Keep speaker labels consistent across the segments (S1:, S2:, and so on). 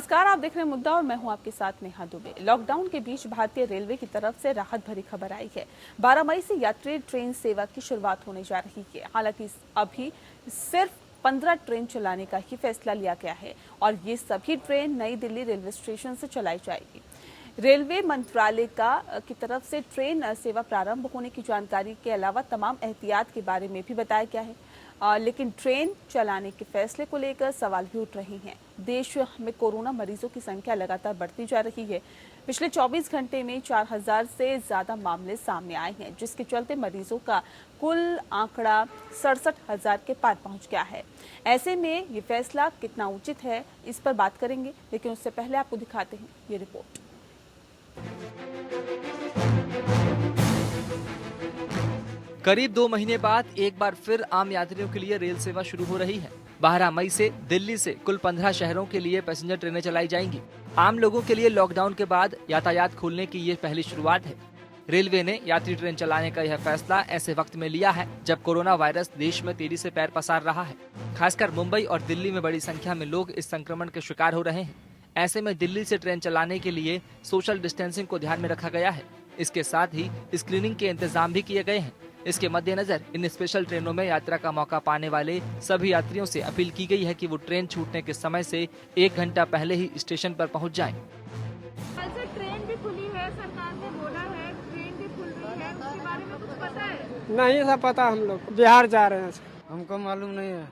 S1: नमस्कार, आप देख रहे हैं मुद्दा और मैं हूं आपके साथ नेहा दुबे। लॉकडाउन के बीच भारतीय रेलवे की तरफ से राहत भरी खबर आई है। 12 मई से यात्री ट्रेन सेवा की शुरुआत होने जा रही है। हालांकि अभी सिर्फ 15 ट्रेन चलाने का ही फैसला लिया गया है और ये सभी ट्रेन नई दिल्ली रेलवे स्टेशन से चलाई जाएगी। रेलवे मंत्रालय की तरफ से ट्रेन सेवा प्रारंभ होने की जानकारी के अलावा तमाम एहतियात के बारे में भी बताया गया है। लेकिन ट्रेन चलाने के फैसले को लेकर सवाल भी उठ रहे हैं। देश में कोरोना मरीजों की संख्या लगातार बढ़ती जा रही है। पिछले 24 घंटे में 4000 से ज्यादा मामले सामने आए हैं, जिसके चलते मरीजों का कुल आंकड़ा 67,000 के पार पहुंच गया है। ऐसे में ये फैसला कितना उचित है, इस पर बात करेंगे, लेकिन उससे पहले आपको दिखाते हैं ये रिपोर्ट।
S2: करीब 2 महीने बाद एक बार फिर आम यात्रियों के लिए रेल सेवा शुरू हो रही है। 12 मई से दिल्ली से कुल 15 शहरों के लिए पैसेंजर ट्रेनें चलाई जाएंगी। आम लोगों के लिए लॉकडाउन के बाद यातायात खोलने की ये पहली शुरुआत है। रेलवे ने यात्री ट्रेन चलाने का यह फैसला ऐसे वक्त में लिया है जब कोरोना वायरस देश में तेजी से पैर पसार रहा है। खासकर मुंबई और दिल्ली में बड़ी संख्या में लोग इस संक्रमण के शिकार हो रहे हैं। ऐसे में दिल्ली से ट्रेन चलाने के लिए सोशल डिस्टेंसिंग को ध्यान में रखा गया है। इसके साथ ही स्क्रीनिंग के इंतजाम भी किए गए हैं। इसके मद्देनजर इन स्पेशल ट्रेनों में यात्रा का मौका पाने वाले सभी यात्रियों से अपील की गई है कि वो ट्रेन छूटने के समय से 1 घंटा पहले ही स्टेशन पर पहुंच जाएं।
S3: ट्रेन भी खुली है, सरकार ने बोला है ट्रेन भी खुल रही है, उसके बारे में कुछ पता है?
S4: नहीं सब पता, हम लोग बिहार जा रहे हैं।
S5: हमको मालूम नहीं है।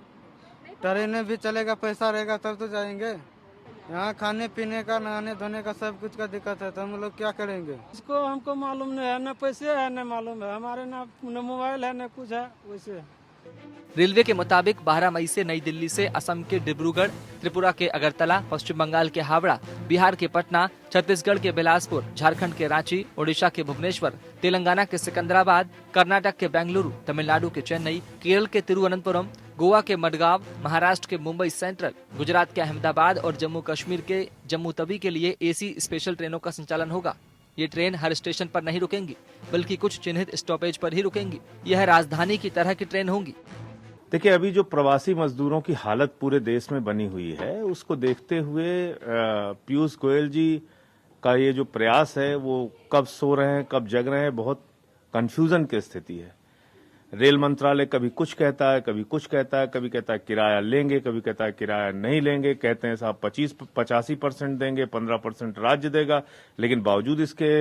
S5: ट्रेन भी चलेगा, पैसा रहेगा तब तो जाएंगे। यहाँ खाने पीने का, नहाने धोने का सब कुछ का दिक्कत है, तो हम लोग क्या करेंगे?
S4: इसको हमको मालूम नहीं है, न पैसे है न मालूम है, हमारे न मोबाइल है न कुछ है वैसे।
S2: रेलवे के मुताबिक 12 मई से नई दिल्ली से असम के डिब्रूगढ़, त्रिपुरा के अगरतला, पश्चिम बंगाल के हावड़ा, बिहार के पटना, छत्तीसगढ़ के बिलासपुर, झारखंड के रांची, ओडिशा के भुवनेश्वर, तेलंगाना के सिकंदराबाद, कर्नाटक के बेंगलुरु, तमिलनाडु के चेन्नई, केरल के तिरुवनंतपुरम, गोवा के मडगांव, महाराष्ट्र के मुंबई सेंट्रल, गुजरात के अहमदाबाद और जम्मू कश्मीर के जम्मू तवी के लिए एसी स्पेशल ट्रेनों का संचालन होगा। ये ट्रेन हर स्टेशन पर नहीं रुकेंगी, बल्कि कुछ चिन्हित स्टॉपेज पर ही रुकेंगी। यह राजधानी की तरह की ट्रेन होंगी।
S6: देखिए, अभी जो प्रवासी मजदूरों की हालत पूरे देश में बनी हुई है, उसको देखते हुए पीयूष गोयल जी का ये जो प्रयास है, वो कब सो रहे हैं कब जग रहे हैं, बहुत कंफ्यूजन की स्थिति है। रेल मंत्रालय कभी कुछ कहता है, कभी कुछ कहता है, कभी कहता है किराया लेंगे, कभी कहता है किराया नहीं लेंगे। कहते हैं साहब 85% देंगे, 15% राज्य देगा, लेकिन बावजूद इसके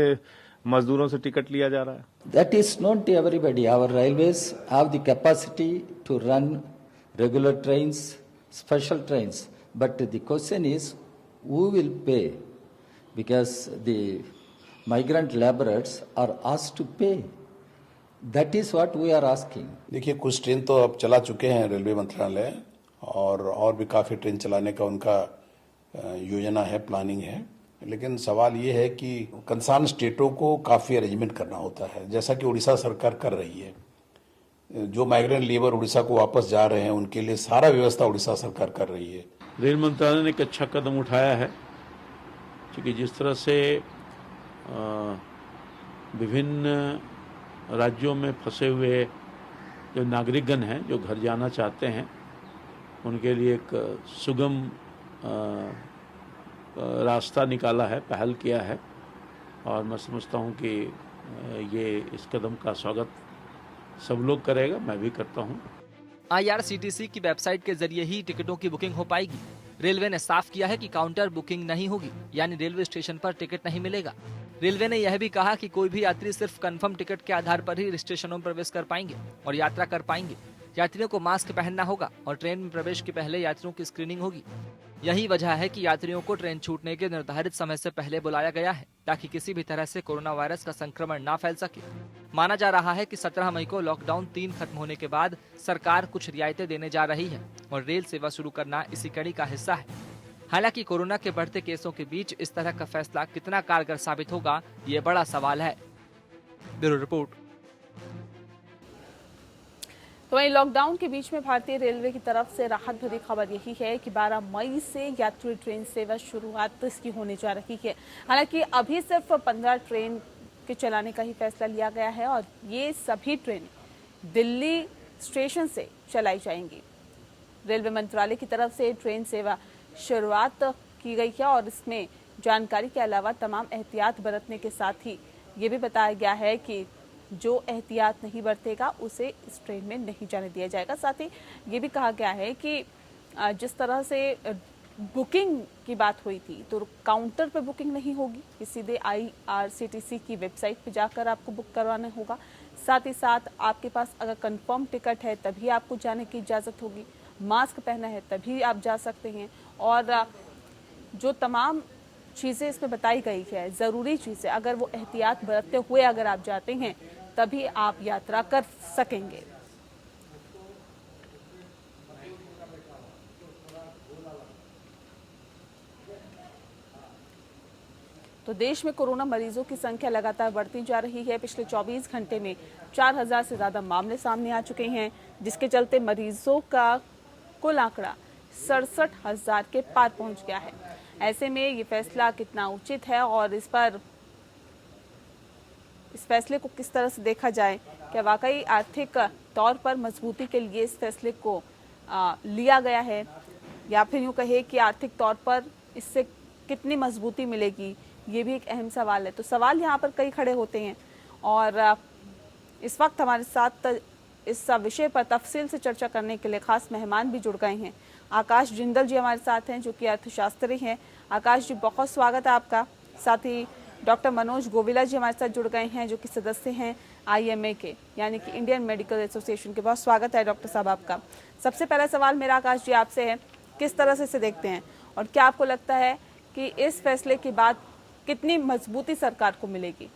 S6: मजदूरों से टिकट लिया जा रहा है।
S7: That is known to everybody. Our railways have the capacity to run regular trains, special trains. But the question is, who will pay? Because the migrant laborers are asked to pay. That is what we are asking.
S8: देखिए, कुछ train तो अब चला चुके हैं railway मंत्रालय, और भी काफ़ी ट्रेन चलाने का उनका योजना है, प्लानिंग है। लेकिन सवाल ये है कि कंसर्न स्टेटों को काफ़ी अरेंजमेंट करना होता है, जैसा कि उड़ीसा सरकार कर रही है। जो माइग्रेंट लेबर उड़ीसा को वापस जा रहे हैं, उनके लिए सारा व्यवस्था उड़ीसा सरकार कर रही है।
S9: रेल मंत्रालय ने एक अच्छा कदम उठाया है, क्योंकि जिस तरह से विभिन्न राज्यों में फंसे हुए जो नागरिकगण हैं, जो घर जाना चाहते हैं, उनके लिए एक सुगम रास्ता निकाला है, पहल किया है। और मैं समझता हूं कि ये इस कदम का स्वागत सब लोग करेगा, मैं भी करता हूं।
S2: IRCTC की वेबसाइट के जरिए ही टिकटों की बुकिंग हो पाएगी। रेलवे ने साफ किया है कि काउंटर बुकिंग नहीं होगी, यानी रेलवे स्टेशन पर टिकट नहीं मिलेगा। रेलवे ने यह भी कहा कि कोई भी यात्री सिर्फ कंफर्म टिकट के आधार पर ही स्टेशनों में प्रवेश कर पाएंगे और यात्रा कर पाएंगे। यात्रियों को मास्क पहनना होगा और ट्रेन में प्रवेश के पहले यात्रियों की स्क्रीनिंग होगी। यही वजह है कि यात्रियों को ट्रेन छूटने के निर्धारित समय से पहले बुलाया गया है, ताकि किसी भी तरह से कोरोना वायरस का संक्रमण ना फैल सके। माना जा रहा है कि 17 मई को लॉकडाउन 3 खत्म होने के बाद सरकार कुछ रियायतें देने जा रही है और रेल सेवा शुरू करना इसी कड़ी का हिस्सा है। हालांकि कोरोना के बढ़ते केसों के बीच इस तरह का फैसला कितना कारगर साबित होगा, ये बड़ा सवाल है। Bureau report.
S1: तो वहीं लॉकडाउन के बीच में भारतीय रेलवे की तरफ से राहत भरी खबर यही है कि 12 मई से यात्री ट्रेन सेवा शुरुआत इसकी होने जा रही है। हालांकि अभी सिर्फ 15 ट्रेन के चलाने का ही फैसला लिया गया है और ये सभी ट्रेन दिल्ली स्टेशन से चलाई जाएंगी। रेलवे मंत्रालय की तरफ से ट्रेन सेवा शुरुआत की गई है और इसमें जानकारी के अलावा तमाम एहतियात बरतने के साथ ही ये भी बताया गया है कि जो एहतियात नहीं बरतेगा उसे इस ट्रेन में नहीं जाने दिया जाएगा। साथ ही ये भी कहा गया है कि जिस तरह से बुकिंग की बात हुई थी तो काउंटर पे बुकिंग नहीं होगी, ये सीधे IRCTC की वेबसाइट पे जाकर आपको बुक करवाना होगा। साथ ही साथ आपके पास अगर कंफर्म टिकट है तभी आपको जाने की इजाज़त होगी, मास्क पहना है तभी आप जा सकते हैं और जो तमाम चीज़ें इसमें बताई गई है, ज़रूरी चीज़ें, अगर वो एहतियात बरतते हुए अगर आप जाते हैं तभी आप यात्रा कर सकेंगे। तो देश में कोरोना मरीजों की संख्या लगातार बढ़ती जा रही है। पिछले 24 घंटे में 4000 से ज़्यादा मामले सामने आ चुके हैं, जिसके चलते मरीजों का कुल आंकड़ा 67,000 के पार पहुंच गया है। ऐसे में ये फैसला कितना उचित है और इस फैसले को किस तरह से देखा जाए, क्या वाकई आर्थिक तौर पर मजबूती के लिए इस फैसले को लिया गया है या फिर यूँ कहे कि आर्थिक तौर पर इससे कितनी मजबूती मिलेगी, ये भी एक अहम सवाल है। तो सवाल यहाँ पर कई खड़े होते हैं और इस वक्त हमारे साथ इस विषय पर तफसील से चर्चा करने के लिए खास मेहमान भी जुड़ गए हैं। आकाश जिंदल जी हमारे साथ हैं जो कि अर्थशास्त्री हैं। आकाश जी, बहुत स्वागत है आपका। साथ ही डॉक्टर मनोज गोविला जी हमारे साथ जुड़ गए हैं जो कि सदस्य हैं IMA के, यानी कि इंडियन मेडिकल एसोसिएशन के। बहुत स्वागत है डॉक्टर साहब आपका। सबसे पहला सवाल मेरा आकाश जी आपसे है, किस तरह से इसे देखते हैं और क्या आपको लगता है कि इस फैसले के बाद कितनी मजबूती सरकार को मिलेगी?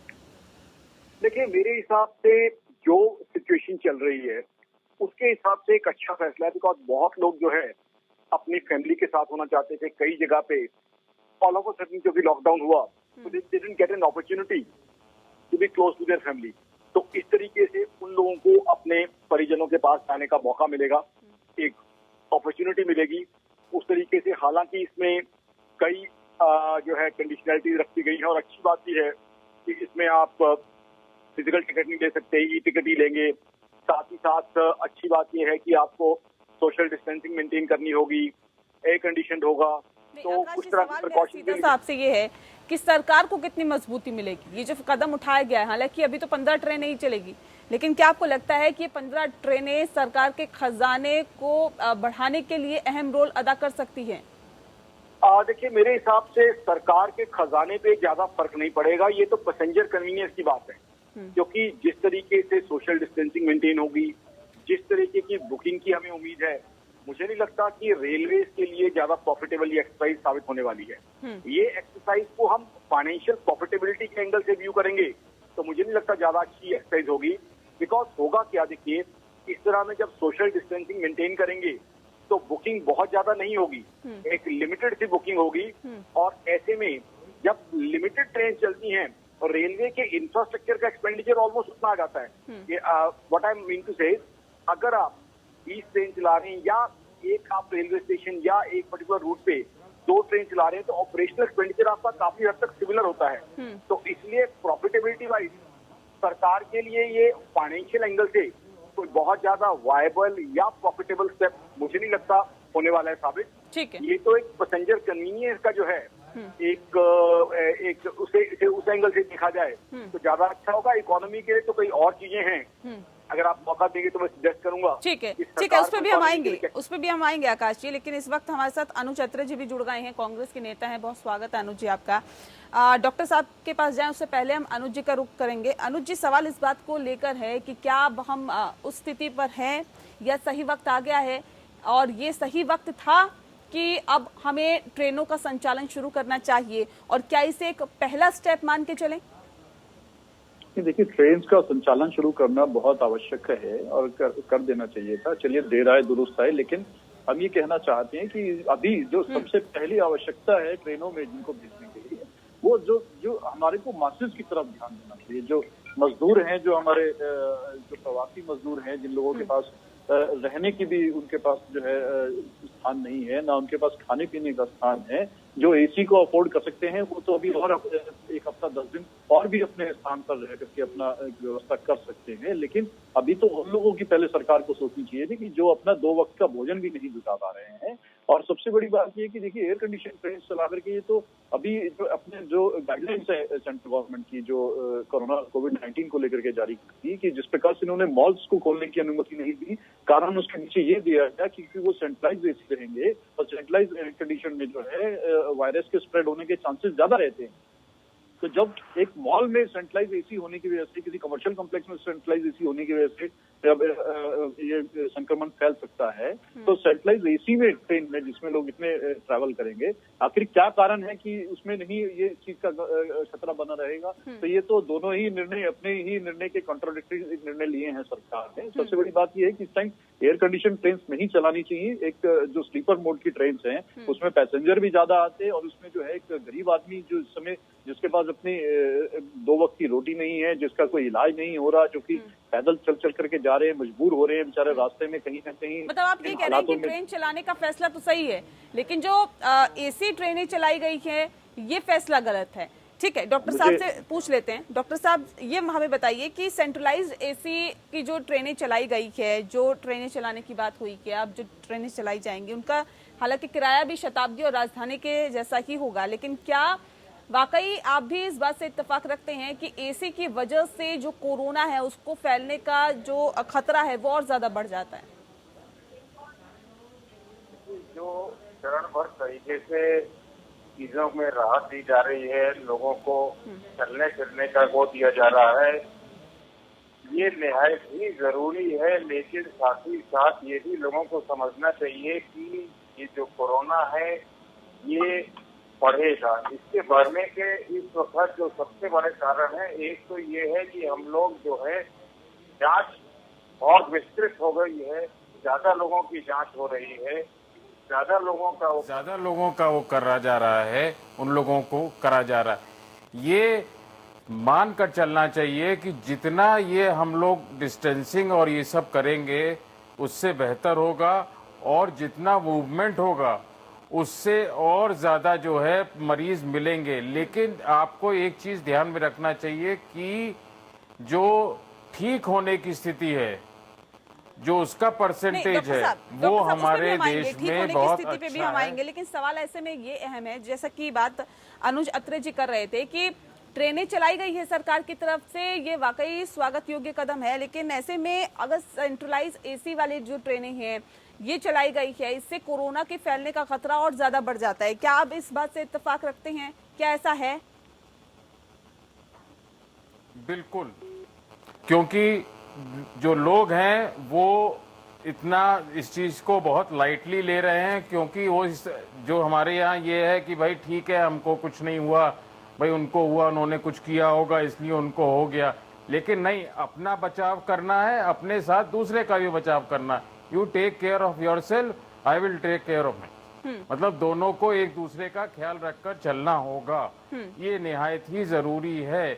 S10: देखिए, मेरे हिसाब से जो सिचुएशन चल रही है उसके हिसाब से एक अच्छा फैसला है, बिकॉज बहुत लोग जो है अपनी फैमिली के साथ होना चाहते थे। कई जगह पे ऑल ऑफ अ सडन क्योंकि लॉकडाउन हुआ तो they didn't get an opportunity to be close to their family. तो इस तरीके से उन लोगों को अपने परिजनों के पास जाने का मौका मिलेगा, एक अपॉर्चुनिटी मिलेगी उस तरीके से। हालांकि इसमें कई जो है कंडीशनैलिटी रखी गई है और अच्छी बात भी है कि इसमें आप फिजिकल टिकट नहीं ले सकते, ई टिकट ही लेंगे। साथ ही साथ अच्छी बात यह है कि आपको सोशल डिस्टेंसिंग मेंटेन करनी होगी, एयर कंडीशन होगा। तो कुछ तरह के प्रिकॉशन
S1: आपसे ये है कि सरकार को कितनी मजबूती मिलेगी, ये जो कदम उठाया गया है। हालांकि अभी तो 15 ट्रेनें ही चलेगी, लेकिन क्या आपको लगता है कि ये 15 ट्रेनें सरकार के खजाने को बढ़ाने के लिए अहम रोल अदा कर सकती है?
S10: देखिए, मेरे हिसाब से सरकार के खजाने पे ज्यादा फर्क नहीं पड़ेगा। ये तो पैसेंजर कन्वीनियंस की बात है, क्योंकि जिस तरीके से सोशल डिस्टेंसिंग मेंटेन होगी, जिस तरीके की बुकिंग की हमें उम्मीद है, मुझे नहीं लगता कि रेलवे के लिए ज्यादा प्रॉफिटेबल ये एक्सरसाइज साबित होने वाली है। ये एक्सरसाइज को हम फाइनेंशियल प्रॉफिटेबिलिटी के एंगल से व्यू करेंगे तो मुझे नहीं लगता ज्यादा अच्छी एक्सरसाइज होगी। बिकॉज होगा क्या, देखिए, इस तरह में जब सोशल डिस्टेंसिंग मेंटेन करेंगे तो बुकिंग बहुत ज्यादा नहीं होगी, एक लिमिटेड सी बुकिंग होगी। और ऐसे में जब लिमिटेड ट्रेन चलती हैं और रेलवे के इंफ्रास्ट्रक्चर का एक्सपेंडिचर ऑलमोस्ट उतना आ जाता है। व्हाट आई मीन टू से, अगर आप 20 ट्रेन चला रहे हैं या एक आप रेलवे स्टेशन या एक पर्टिकुलर रूट पे 2 ट्रेन चला रहे हैं तो ऑपरेशनल एक्सपेंडिचर आपका काफी हद तक सिमिलर होता है। तो इसलिए प्रॉफिटेबिलिटी वाइज सरकार के लिए ये फाइनेंशियल एंगल से कोई बहुत ज्यादा वायबल या प्रॉफिटेबल स्टेप मुझे नहीं लगता होने वाला है साबित।
S1: ठीक है,
S10: ये तो एक पैसेंजर कन्वीनियंस का जो है एक उस एंगल से देखा जाए तो ज्यादा अच्छा होगा। इकोनॉमी के लिए तो कई और चीजें हैं, अगर आप मौका देंगे तो मैं सजेस्ट करूंगा।
S1: ठीक है, उस पर भी हम आएंगे आकाश जी। लेकिन इस वक्त हमारे साथ अनुज चतरे जी भी जुड़ गए हैं, कांग्रेस के नेता हैं। बहुत स्वागत है अनुज जी आपका। डॉक्टर साहब के पास जाएं उससे पहले हम अनुज जी का रुख करेंगे। अनुज जी, सवाल इस बात को लेकर है कि क्या अब हम उस स्थिति पर हैं या सही वक्त आ गया है और ये सही वक्त था कि अब हमें ट्रेनों का संचालन शुरू करना चाहिए, और क्या इसे एक पहला स्टेप मान के चलें?
S11: देखिए, ट्रेन का संचालन शुरू करना बहुत आवश्यक है और कर देना चाहिए था। चलिए, देर आए दुरुस्त आए, लेकिन हम ये कहना चाहते हैं कि अभी जो सबसे पहली आवश्यकता है ट्रेनों में जिनको भेजने के लिए, वो जो हमारे को मासेस की तरफ ध्यान देना चाहिए। जो मजदूर हैं, जो हमारे जो प्रवासी मजदूर हैं, जिन लोगों के पास रहने की भी उनके पास जो है स्थान नहीं है, ना उनके पास खाने पीने का स्थान है, जो एसी को अफोर्ड कर सकते हैं वो तो अभी और 1 हफ्ता 10 दिन और भी अपने स्थान पर रह करके अपना व्यवस्था कर सकते हैं। लेकिन अभी तो उन लोगों की पहले सरकार को सोचनी चाहिए थी कि जो अपना 2 वक्त का भोजन भी नहीं जुटा पा रहे हैं, और सबसे बड़ी बात ये है कि देखिए एयर कंडीशन ट्रेन चला करके ये तो अभी जो अपने जो गाइडलाइंस है सेंट्रल गवर्नमेंट की जो कोरोना कोविड-19 को लेकर के जारी की कि जिस प्रकार से इन्होंने मॉल्स को खोलने की अनुमति नहीं दी, कारण उसके नीचे ये दिया गया क्योंकि वो सेंट्रलाइज एसी रहेंगे और सेंट्रलाइज एयर कंडीशन में जो है वायरस के स्प्रेड होने के चांसेस ज्यादा रहते हैं। तो जब एक मॉल में सेंट्रलाइज एसी होने की वजह से, किसी कमर्शियल कॉम्प्लेक्स में सेंट्रलाइज एसी होने की वजह से ये संक्रमण फैल सकता है, तो सेंट्रलाइज एसी में ट्रेन में जिसमें लोग इतने ट्रैवल करेंगे, आखिर क्या कारण है कि उसमें नहीं ये चीज का खतरा बना रहेगा? तो ये तो दोनों ही निर्णय अपने ही निर्णय के कॉन्ट्रोडिक्टरी निर्णय लिए हैं सरकार ने। सबसे बड़ी बात ये है कि इस टाइम एयर कंडीशन ट्रेन नहीं चलानी चाहिए। एक जो स्लीपर मोड की ट्रेन हैं उसमें पैसेंजर भी ज्यादा आते हैं और उसमें जो है एक गरीब आदमी जो इस समय जिसके पास अपनी 2 वक्त की रोटी नहीं है, जिसका कोई इलाज नहीं हो रहा, जो कि पैदल चल करके जा रहे हैं, मजबूर हो रहे हैं बेचारे रास्ते में कहीं ना कहीं।
S1: मतलब आप ये कह रहे हैं कि ट्रेन चलाने का फैसला तो सही है, लेकिन जो एसी ट्रेनें चलाई गई है ये फैसला गलत है। ठीक है, डॉक्टर साहब से पूछ लेते हैं। डॉक्टर साहब ये हमें बताइए कि सेंट्रलाइज्ड एसी की जो ट्रेनें चलाई गई है, जो ट्रेनें चलाने की बात हुई कि अब जो ट्रेनें चलाई जाएंगी उनका हालांकि किराया भी शताब्दी और राजधानी के जैसा ही होगा, लेकिन क्या वाकई आप भी इस बात से इत्तेफाक रखते हैं कि एसी की वजह से जो कोरोना है उसको फैलने का जो खतरा है वो और ज्यादा बढ़ जाता है?
S12: जो चरणबद्ध तरीके से चीजों में राहत दी जा रही है, लोगों को चलने फिरने का वो दिया जा रहा है, ये निहायत ही जरूरी है। लेकिन साथ ही साथ ये भी लोगों को समझना चाहिए कि ये जो कोरोना है ये बढ़ेगा। इसके बढ़ने के इस वक्त जो सबसे बड़े कारण है, एक तो ये है कि हम लोग जो है जांच और विस्तृत हो गई है, ज्यादा लोगों की जांच हो रही है, ज्यादा लोगों का वो
S13: करा जा रहा है, उन लोगों को करा जा रहा है। ये मान कर चलना चाहिए कि जितना ये हम लोग डिस्टेंसिंग और ये सब करेंगे उससे बेहतर होगा, और जितना मूवमेंट होगा उससे और ज्यादा जो है मरीज मिलेंगे। लेकिन आपको एक चीज ध्यान में रखना चाहिए कि जो ठीक होने की स्थिति है, जो उसका परसेंटेज है वो हमारे देश में बहुत अच्छा
S1: पे भी हम आएंगे। लेकिन सवाल ऐसे में ये अहम है, जैसा कि बात अनुज अत्रे जी कर रहे थे कि ट्रेनें चलाई गई है सरकार की तरफ से, ये वाकई स्वागत योग्य कदम है, लेकिन ऐसे में अगर सेंट्रलाइज एसी वाली जो ट्रेनें हैं ये चलाई गई है, इससे कोरोना के फैलने का खतरा और ज्यादा बढ़ जाता है। क्या आप इस बात से इत्तेफाक रखते हैं? क्या ऐसा है?
S13: बिल्कुल, क्योंकि जो लोग हैं वो इतना इस चीज को बहुत लाइटली ले रहे हैं, क्योंकि वो जो हमारे यहाँ ये है कि भाई ठीक है हमको कुछ नहीं हुआ, भाई उनको हुआ, उन्होंने कुछ किया होगा इसलिए उनको हो गया। लेकिन नहीं, अपना बचाव करना है, अपने साथ दूसरे का भी बचाव करना है। You take care of yourself, I will take care of me. मतलब दोनों को एक दूसरे का ख्याल रखकर चलना होगा, ये निहायत ही जरूरी है।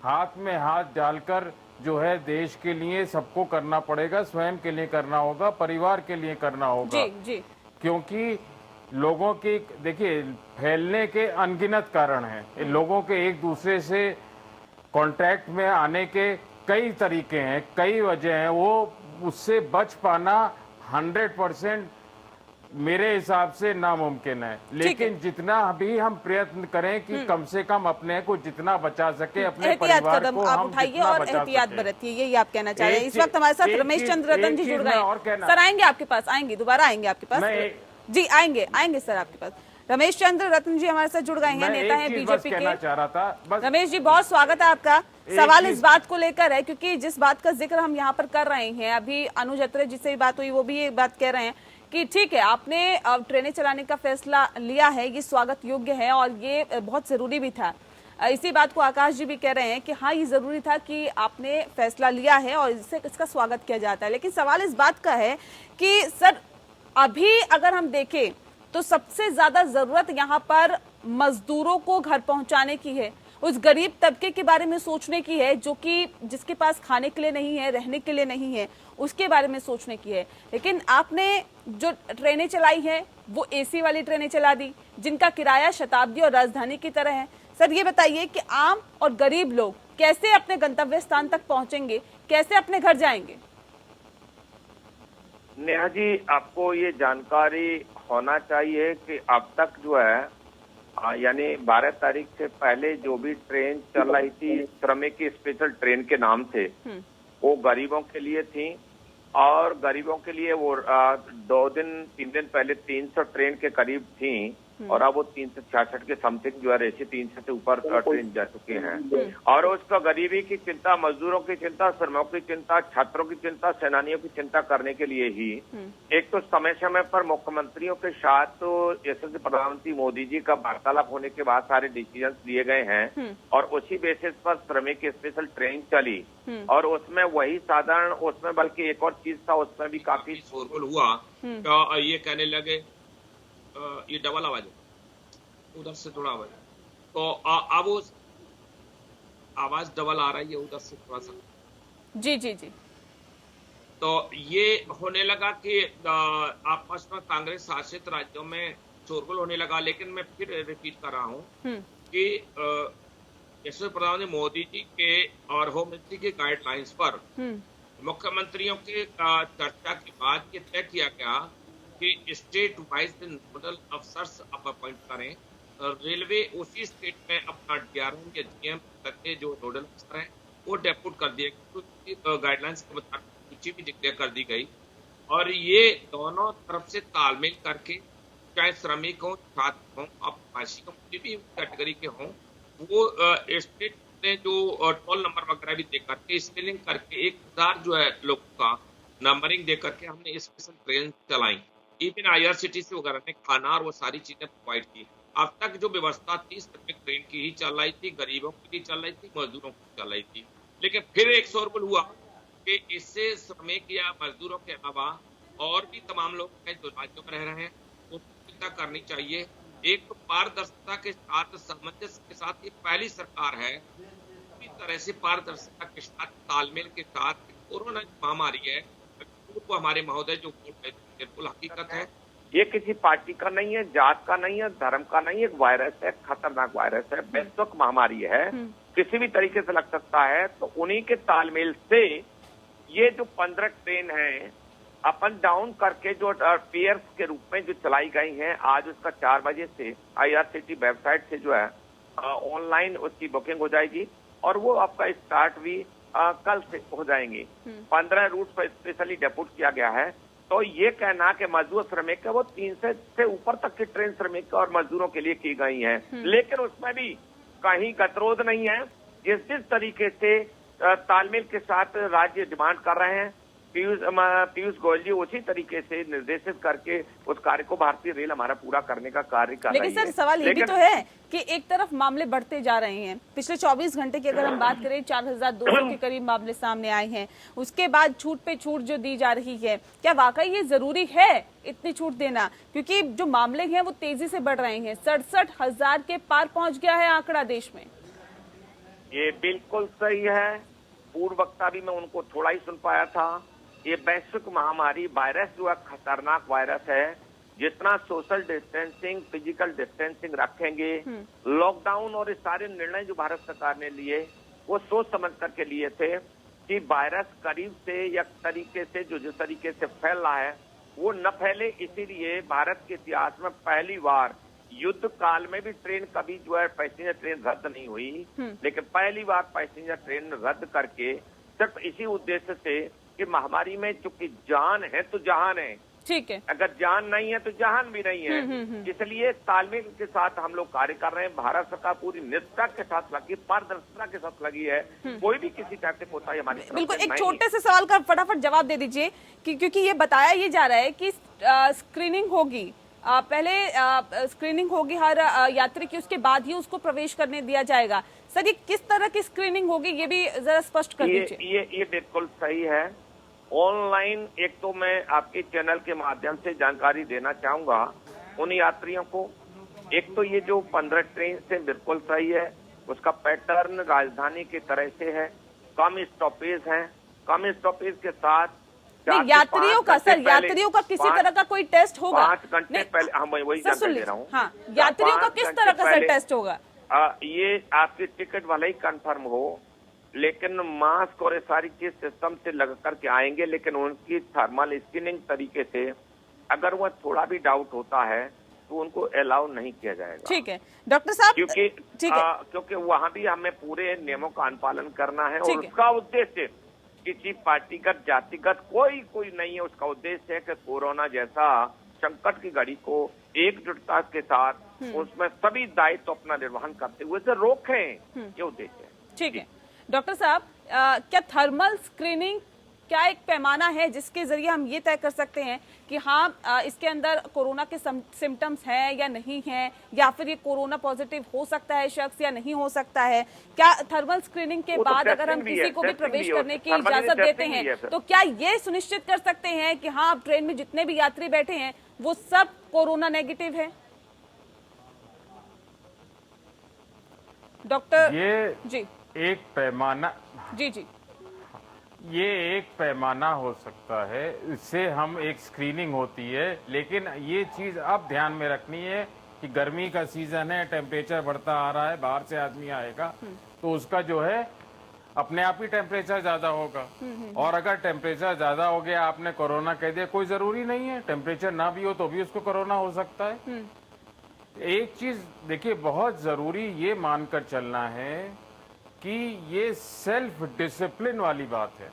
S13: हाथ में हाथ डालकर जो है देश के लिए सबको करना पड़ेगा, स्वयं के लिए करना होगा, परिवार के लिए करना होगा।
S1: जी।
S13: क्योंकि लोगों की देखिए फैलने के अनगिनत कारण हैं, लोगों के एक दूसरे से कांटेक्ट में आने के कई तरीके हैं, कई वजह हैं, वो उससे बच पाना 100% मेरे हिसाब से नामुमकिन है। लेकिन जितना भी हम प्रयत्न करें कि कम से कम अपने को जितना बचा सके, अपने परिवार को हम
S1: उठाइए और एहतियात बरतिए, यही आप कहना चाह रहे हैं। इस वक्त हमारे साथ रमेश चंद्र रतन जी जुड़ गए। सर आएंगे आपके पास, आएंगे दोबारा आएंगे आपके पास जी, आएंगे सर आपके पास। रमेश चंद्र रतन जी हमारे साथ जुड़ गए हैं, नेता हैं बीजेपी के। रमेश जी बहुत स्वागत है आपका। सवाल इस बात को लेकर है क्योंकि जिस बात का जिक्र हम यहाँ पर कर रहे हैं, अभी अनुज अत्रे जी से बात हुई, वो भी ये बात कह रहे हैं कि ठीक है आपने ट्रेनें चलाने का फैसला लिया है, ये स्वागत योग्य है और ये बहुत जरूरी भी था। इसी बात को आकाश जी भी कह रहे हैं कि हाँ ये जरूरी था कि आपने फैसला लिया है और इसका स्वागत किया जाता है। लेकिन सवाल इस बात का है कि सर अभी अगर हम देखें तो सबसे ज्यादा जरूरत यहाँ पर मजदूरों को घर पहुंचाने की है, उस गरीब तबके के बारे में सोचने की है जो कि जिसके पास खाने के लिए नहीं है, रहने के लिए नहीं है, उसके बारे में सोचने की है। लेकिन आपने जो ट्रेनें चलाई है वो एसी वाली ट्रेनें चला दी जिनका किराया शताब्दी और राजधानी की तरह है। सर ये बताइए कि आम और गरीब लोग कैसे अपने गंतव्य स्थान तक पहुंचेंगे, कैसे अपने घर जाएंगे?
S12: नेहा जी, आपको ये जानकारी होना चाहिए कि अब तक जो है यानी 12 तारीख से पहले जो भी ट्रेन चल रही थी श्रमिक की स्पेशल ट्रेन के नाम से, वो गरीबों के लिए थी और गरीबों के लिए वो 2-3 दिन पहले 300 ट्रेन के करीब थी और अब वो 366 के समथिंग जो है रेसी 300 से ऊपर ट्रेन जा चुके हैं। और उसका गरीबी की चिंता, मजदूरों की चिंता, श्रमिकों की चिंता, छात्रों की चिंता, सेनानियों की चिंता करने के लिए ही एक तो समय समय पर मुख्यमंत्रियों के साथ तो यशस्वी प्रधानमंत्री मोदी जी का वार्तालाप होने के बाद सारे डिसीजन लिए गए हैं और उसी बेसिस पर श्रमिक स्पेशल ट्रेन चली और उसमें वही साधारण, उसमें बल्कि एक और चीज था, उसमें भी काफी शोरगुल हुआ। तो ये कहने लगे ये डबल आवाज है, उधर से थोड़ा आवाज, तो अब वो आवाज डबल आ रही है उधर से थोड़ा सा।
S1: जी जी जी।
S12: तो ये होने लगा कि आपस में कांग्रेस शासित राज्यों में शोरगुल होने लगा। लेकिन मैं फिर रिपीट कर रहा हूँ कि यशस्वी प्रधानमंत्री मोदी जी के और होम मिनिस्ट्री के गाइडलाइंस पर मुख्यमंत्रियों के चर्चा के बाद ये तय किया गया कि state wise nodal officers appoint करें। रेलवे उसी स्टेट में अपना डीआरएम या जीएम करके जो नोडल अफसर हैं वो डेप्यूट कर दिए, क्योंकि गाइडलाइंस के मुताबिक सूची भी डिक्लेयर कर दी गई। और ये दोनों तरफ से तालमेल करके, चाहे श्रमिक हों, छात्र हों, आवासी भी कैटेगरी के हों, वो स्टेट ने जो टोल नंबर वगैरह भी दे करके स्पेलिंग करके 1000 जो है लोगों का नंबरिंग दे करके हमने स्पेशल ट्रेन चलाई। इवन IRCTC वगैरह ने खाना और वो सारी चीजें प्रोवाइड की। अब तक जो व्यवस्था थी श्रमिक ट्रेन की ही चल रही थी, गरीबों की भी चल रही थी, मजदूरों की चल रही थी। लेकिन फिर एक शोरगुल हुआ कि इससे श्रमिक या मजदूरों के अलावा और भी तमाम लोग हैं जो राज्यों में रह रहे हैं, उनको चिंता करनी चाहिए। एक तो पारदर्शिता के साथ, सामंजस्य के साथ, ये पहली सरकार है पूरी तरह से पारदर्शिता के साथ, तालमेल के साथ कोरोना महामारी है को हमारे महोदय जो बिल्कुल हकीकत है, ये किसी पार्टी का नहीं है, जात का नहीं है, धर्म का नहीं है, एक वायरस है, खतरनाक वायरस है, वैश्विक महामारी है, किसी भी तरीके से लग सकता है। तो उन्हीं के तालमेल से ये जो 15 ट्रेन है अप एंड डाउन करके जो पेयर्स के रूप में जो चलाई गई हैं, आज उसका 4 बजे से IRCTC वेबसाइट से जो है ऑनलाइन उसकी बुकिंग हो जाएगी और वो आपका स्टार्ट भी कल से हो जाएंगी। 15 रूट पर स्पेशली डेप्यूट किया गया है। तो ये कहना कि मजदूर श्रमिक है वो 300 से ऊपर तक की ट्रेन श्रमिक और मजदूरों के लिए की गई है, लेकिन उसमें भी कहीं गतिरोध नहीं है। जिस तरीके से तालमेल के साथ राज्य डिमांड कर रहे हैं, पीयूष गोयल जी उसी तरीके से निर्देशित करके उस कार्य को भारतीय रेल हमारा पूरा करने का कार्य कर रही है।
S1: लेकिन सर सवाल ये भी तो है कि एक तरफ मामले बढ़ते जा रहे हैं। पिछले 24 घंटे की अगर हम बात करें 4200 के करीब मामले सामने आए हैं, उसके बाद छूट पे छूट जो दी जा रही है, क्या वाकई ये जरूरी है इतनी छूट देना? क्योंकि जो मामले हैं वो तेजी से बढ़ रहे हैं, 67,000 के पार पहुंच गया है आंकड़ा देश में।
S12: ये बिल्कुल सही है। पूर्व वक्ता भी मैं उनको थोड़ा ही सुन पाया था। ये वैश्विक महामारी वायरस जो है खतरनाक वायरस है। जितना सोशल डिस्टेंसिंग, फिजिकल डिस्टेंसिंग रखेंगे, लॉकडाउन और ये सारे निर्णय जो भारत सरकार ने लिए वो सोच समझ करके लिए थे कि वायरस करीब से या तरीके से जिस तरीके से फैल रहा है वो न फैले। इसीलिए भारत के इतिहास में पहली बार युद्ध काल में भी ट्रेन कभी जो है पैसेंजर ट्रेन रद्द नहीं हुई, लेकिन पहली बार पैसेंजर ट्रेन रद्द करके सिर्फ इसी उद्देश्य से कि महामारी में चूंकि जान है तो जहान है,
S1: ठीक है,
S12: अगर जान नहीं है तो जहान भी नहीं है। इसलिए तालमेल के साथ हम लोग कार्य कर रहे हैं। भारत सरकार पूरी निष्ठा के साथ लगी, पारदर्शिता के साथ लगी है। कोई भी किसी टाइप से कोताही हमारी
S1: बिल्कुल। एक छोटे से सवाल का फटाफट जवाब दे दीजिए कि क्योंकि ये बताया ये जा रहा है कि स्क्रीनिंग होगी, पहले स्क्रीनिंग होगी हर यात्री की, उसके बाद ही उसको प्रवेश करने दिया जाएगा। सर ये किस तरह की स्क्रीनिंग होगी ये भी जरा स्पष्ट कर दीजिए।
S12: ये बिल्कुल सही है। ऑनलाइन एक तो मैं आपके चैनल के माध्यम से जानकारी देना चाहूंगा उन यात्रियों को। एक तो ये जो 15 ट्रेन से बिल्कुल सही है, उसका पैटर्न राजधानी की तरह से है, कम स्टॉपेज हैं, कम स्टॉपेज के साथ
S1: यात्रियों का सर, यात्रियों का किसी तरह का कोई टेस्ट होगा?
S12: 5 घंटे पहले हम वही जानकारी दे रहा हूँ।
S1: हाँ, यात्रियों का किस तरह का सर टेस्ट होगा?
S12: ये आपकी टिकट वाला ही कंफर्म हो लेकिन मास्क और ये सारी चीज सिस्टम से लग करके आएंगे, लेकिन उनकी थर्मल स्क्रीनिंग तरीके से अगर वह थोड़ा भी डाउट होता है तो उनको अलाउ नहीं किया जाएगा।
S1: ठीक है डॉक्टर साहब,
S12: क्योंकि
S1: ठीक है,
S12: क्योंकि वहां भी हमें पूरे नियमों का अनुपालन करना है और
S1: ठीक है।
S12: उसका उद्देश्य किसी पार्टीगत जातिगत कोई नहीं है। उसका उद्देश्य है कि कोरोना जैसा संकट की घड़ी को एकजुटता के साथ उसमें सभी दायित्व अपना निर्वहन करते हुए से रोकें, ये उद्देश्य है।
S1: ठीक है डॉक्टर साहब, क्या थर्मल स्क्रीनिंग क्या एक पैमाना है जिसके जरिए हम ये तय कर सकते हैं कि हाँ इसके अंदर कोरोना के सिम्टम्स हैं या नहीं हैं, या फिर ये कोरोना पॉजिटिव हो सकता है शख्स या नहीं हो सकता है? क्या थर्मल स्क्रीनिंग के बाद अगर हम किसी को भी प्रवेश करने की इजाजत देते हैं तो क्या ये सुनिश्चित कर सकते हैं कि हाँ ट्रेन में जितने भी यात्री बैठे हैं वो सब कोरोना नेगेटिव है? डॉक्टर
S13: ये
S1: जी
S13: एक पैमाना,
S1: जी
S13: ये एक पैमाना हो सकता है, इससे हम एक स्क्रीनिंग होती है। लेकिन ये चीज अब ध्यान में रखनी है कि गर्मी का सीजन है, टेम्परेचर बढ़ता आ रहा है, बाहर से आदमी आएगा तो उसका जो है अपने आप ही टेम्परेचर ज्यादा होगा। और अगर टेम्परेचर ज्यादा हो गया, आपने कोरोना कह दिया, कोई जरूरी नहीं है, टेम्परेचर ना भी हो तो भी उसको कोरोना हो सकता है। एक चीज देखिए, बहुत जरूरी ये मानकर चलना है कि ये सेल्फ डिसिप्लिन वाली बात है।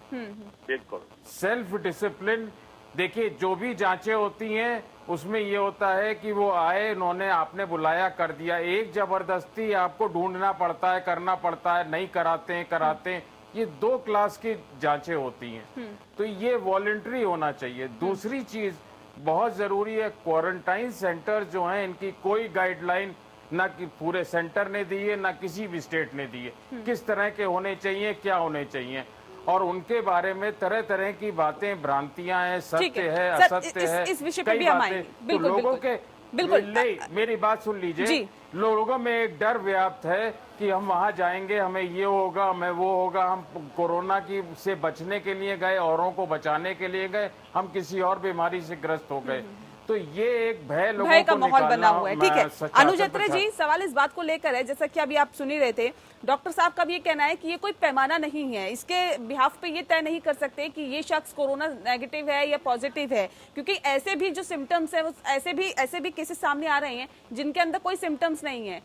S12: बिल्कुल
S13: सेल्फ डिसिप्लिन। देखिए, जो भी जांचें होती हैं उसमें ये होता है कि वो आए, उन्होंने आपने बुलाया, कर दिया। एक जबरदस्ती आपको ढूंढना पड़ता है, करना पड़ता है, नहीं कराते हैं, कराते हैं। ये 2 क्लास की जांचें होती हैं, तो ये वॉलंटरी होना चाहिए। दूसरी चीज बहुत जरूरी है, क्वारंटाइन सेंटर जो हैं इनकी कोई गाइडलाइन ना कि पूरे सेंटर ने दी है, ना किसी भी स्टेट ने दी है। किस तरह के होने चाहिए, क्या होने चाहिए, और उनके बारे में तरह तरह की बातें, भ्रांतियां हैं, सत्य है, असत्य है,
S1: इस विषय पे
S13: कई
S1: भी हम
S13: बातें।
S1: आएंगे।
S13: तो
S1: बिल्कुल,
S13: लोगों
S1: बिल्कुल,
S13: के
S1: बिल्कुल।
S13: मेरी बात सुन लीजिए। लोगों में एक डर व्याप्त है कि हम वहां जाएंगे, हमें ये होगा, हमें वो होगा, हम कोरोना की से बचने के लिए गए, औरों को बचाने के लिए गए, हम किसी और बीमारी से ग्रस्त हो गए। तो ये एक भय
S1: का माहौल बना हुआ है। ठीक है अनुज अत्रे जी, सवाल इस बात को लेकर है, जैसा कि अभी आप सुन ही रहे थे, डॉक्टर साहब का भी ये कहना है कि ये कोई पैमाना नहीं है, इसके बिहाफ पे ये तय नहीं कर सकते कि ये शख्स कोरोना नेगेटिव है या पॉजिटिव है, क्योंकि ऐसे भी जो सिम्टम्स है वो ऐसे भी केसेस सामने आ रहे हैं जिनके अंदर कोई सिम्टम्स नहीं है,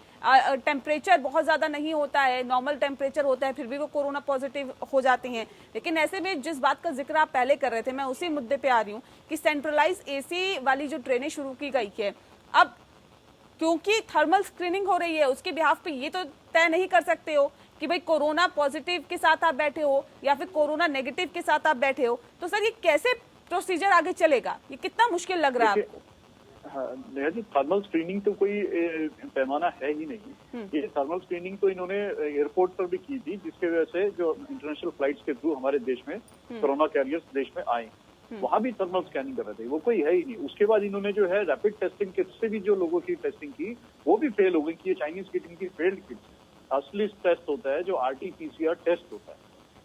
S1: टेम्परेचर बहुत ज्यादा नहीं होता है, नॉर्मल टेम्परेचर होता है, फिर भी वो कोरोना पॉजिटिव हो जाते हैं। लेकिन ऐसे में जिस बात का जिक्र आप पहले कर रहे थे, मैं उसी मुद्दे पे आ रही हूँ कि सेंट्रलाइज एसी वाली जो ट्रेनें शुरू की गई है, अब क्योंकि थर्मल स्क्रीनिंग हो रही है, उसके बिहाफ पे ये तो तय नहीं कर सकते हो कि भाई कोरोना पॉजिटिव के साथ आप बैठे हो या फिर कोरोना नेगेटिव के साथ आप बैठे हो, तो सर ये कैसे प्रोसीजर आगे चलेगा? ये कितना मुश्किल लग रहा है आपको?
S11: हाँ, नेहा जी, थर्मल स्क्रीनिंग तो कोई पैमाना है ही नहीं। ये थर्मल स्क्रीनिंग तो इन्होंने एयरपोर्ट पर भी की थी, जिसके वजह से जो इंटरनेशनल फ्लाइट्स के थ्रू हमारे देश में कोरोना कैरियर्स देश में आए, वहां भी थर्मल स्कैनिंग कर रहे थे, वो कोई है ही नहीं। उसके बाद इन्होंने जो है रैपिड टेस्टिंग किट से भी जो लोगों की टेस्टिंग की वो भी फेल हो गई कि ये चाइनीज किट इनकी फेल्ड किट। असली टेस्ट होता है जो RT-PCR टेस्ट होता है,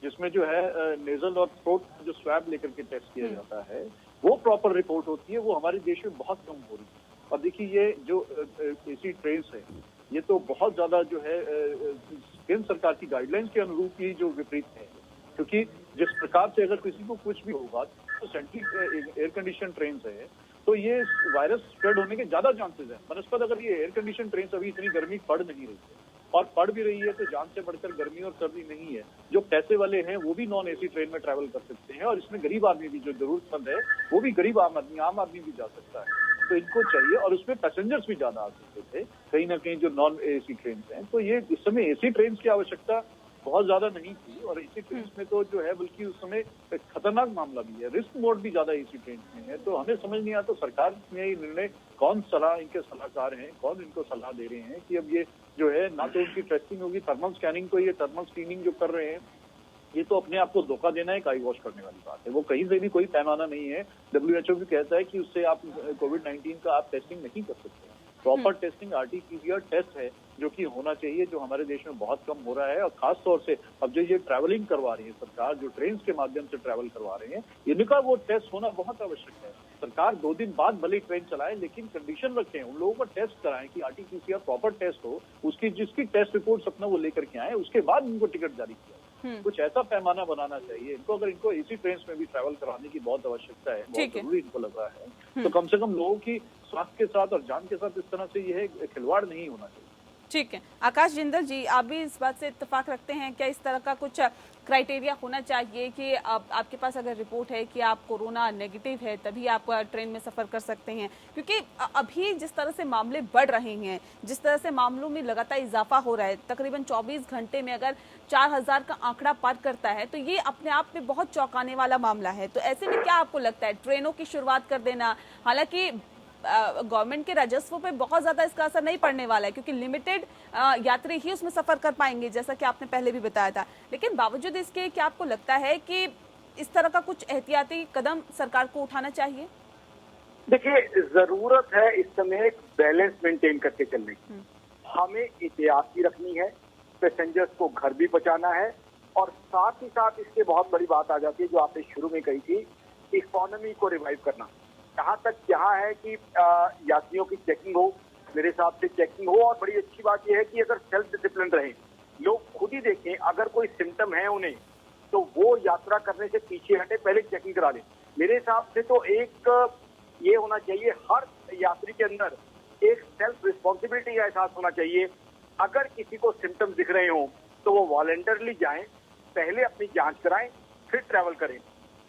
S11: जिसमें जो है नेजल और थ्रोट जो स्वैब लेकर के टेस्ट किया जाता है, वो प्रॉपर रिपोर्ट होती है, वो हमारे देश में बहुत कम हो रही है। और देखिए ये जो एसी ट्रेन है, ये तो बहुत ज्यादा जो है केंद्र सरकार की गाइडलाइंस के अनुरूप ही जो विपरीत है, क्योंकि जिस प्रकार से अगर किसी को कुछ भी होगा तो सेंट्रली एयर कंडीशन ट्रेन है, तो ये वायरस स्प्रेड होने के ज्यादा चांसेस है। बनस्पत अगर ये एयर कंडीशन ट्रेन अभी इतनी गर्मी पड़ नहीं रही है, और पड़ भी रही है तो जान से बढ़कर गर्मी और सर्दी नहीं है। जो पैसे वाले हैं वो भी नॉन एसी ट्रेन में ट्रैवल कर सकते हैं, और इसमें गरीब आदमी भी जो जरूरतमंद है वो भी गरीब आम आदमी भी जा सकता है। तो इनको चाहिए, और उसमें पैसेंजर्स भी ज्यादा आ सकते थे कहीं ना कहीं जो नॉन एसी ट्रेन हैं। तो ये इस समय एसी ट्रेन की आवश्यकता बहुत ज्यादा नहीं थी, और एसी ट्रेन में तो जो है बल्कि उस समय खतरनाक मामला भी है, रिस्क मोड भी ज्यादा एसी ट्रेन में है। तो हमें समझ नहीं आता सरकार ने ये निर्णय, कौन सलाह इनके सलाहकार हैं, कौन इनको सलाह दे रहे हैं कि अब ये जो है ना तो उनकी टेस्टिंग होगी, थर्मल स्कैनिंग को ये थर्मल स्क्रीनिंग जो कर रहे हैं, ये तो अपने आप को धोखा देना है, काई वॉश करने वाली बात है। वो कहीं से भी कोई पैमाना नहीं है। WHO भी कहता है कि उससे आप कोविड-19 का आप टेस्टिंग नहीं कर सकते। प्रॉपर टेस्टिंग RT-PCR टेस्ट है जो कि होना चाहिए, जो हमारे देश में बहुत कम हो रहा है। और खास तौर से अब जो ये ट्रैवलिंग करवा रही है सरकार, जो ट्रेन के माध्यम से ट्रैवल करवा रहे हैं, इनका वो टेस्ट होना बहुत आवश्यक है। सरकार 2 दिन बाद भले ट्रेन चलाए, लेकिन कंडीशन रखें, उन लोगों का टेस्ट कराएं कि RT-PCR प्रॉपर टेस्ट हो, उसकी जिसकी टेस्ट रिपोर्ट अपना वो लेकर के आए, उसके बाद उनको टिकट जारी किया। कुछ ऐसा पैमाना बनाना चाहिए इनको। अगर इनको एसी ट्रेन में भी ट्रैवल कराने की बहुत आवश्यकता है, बहुत जरूरी इनको लग रहा है, तो कम से कम लोगों की स्वास्थ्य के साथ और जान के साथ इस तरह से यह खिलवाड़ नहीं होना चाहिए।
S1: ठीक है, आकाश जिंदल जी, आप भी इस बात से इत्तेफाक रखते हैं? क्या इस तरह का कुछ क्राइटेरिया होना चाहिए कि आपके पास अगर रिपोर्ट है कि आप कोरोना नेगेटिव है तभी आप ट्रेन में सफर कर सकते हैं? क्योंकि अभी जिस तरह से मामले बढ़ रहे हैं, जिस तरह से मामलों में लगातार इजाफा हो रहा है, तकरीबन 24 घंटे में अगर 4000 का आंकड़ा पार करता है तो ये अपने आप में बहुत चौंकाने वाला मामला है। तो ऐसे में क्या आपको लगता है, ट्रेनों की शुरुआत कर देना, हालांकि गवर्नमेंट के राजस्व पे बहुत ज्यादा इसका असर नहीं पड़ने वाला है क्योंकि लिमिटेड यात्री ही उसमें सफर कर पाएंगे, जैसा कि आपने पहले भी बताया था, लेकिन बावजूद इसके क्या आपको लगता है कि इस तरह का कुछ एहतियाती कदम सरकार को उठाना चाहिए?
S10: देखिए, जरूरत है इस समय एक बैलेंस मेंटेन करके चलने की। हमें एहतियात भी रखनी है, पैसेंजर्स को घर भी पहुंचाना है, और साथ ही साथ इससे बहुत बड़ी बात आ जाती है जो आपने शुरू में कही थी, इकोनॉमी को रिवाइव करना। जहाँ तक यहाँ है कि यात्रियों की चेकिंग हो, मेरे हिसाब से चेकिंग हो, और बड़ी अच्छी बात यह है कि अगर सेल्फ डिसिप्लिन रहे, लोग खुद ही देखें अगर कोई सिम्टम है उन्हें तो वो यात्रा करने से पीछे हटे, पहले चेकिंग करा लें। मेरे हिसाब से तो एक ये होना चाहिए, हर यात्री के अंदर एक सेल्फ रिस्पॉन्सिबिलिटी का एहसास होना चाहिए। अगर किसी को सिम्टम्स दिख रहे हो तो वो वॉलंटरली जाएं, पहले अपनी जांच कराएं, फिर ट्रैवल करें।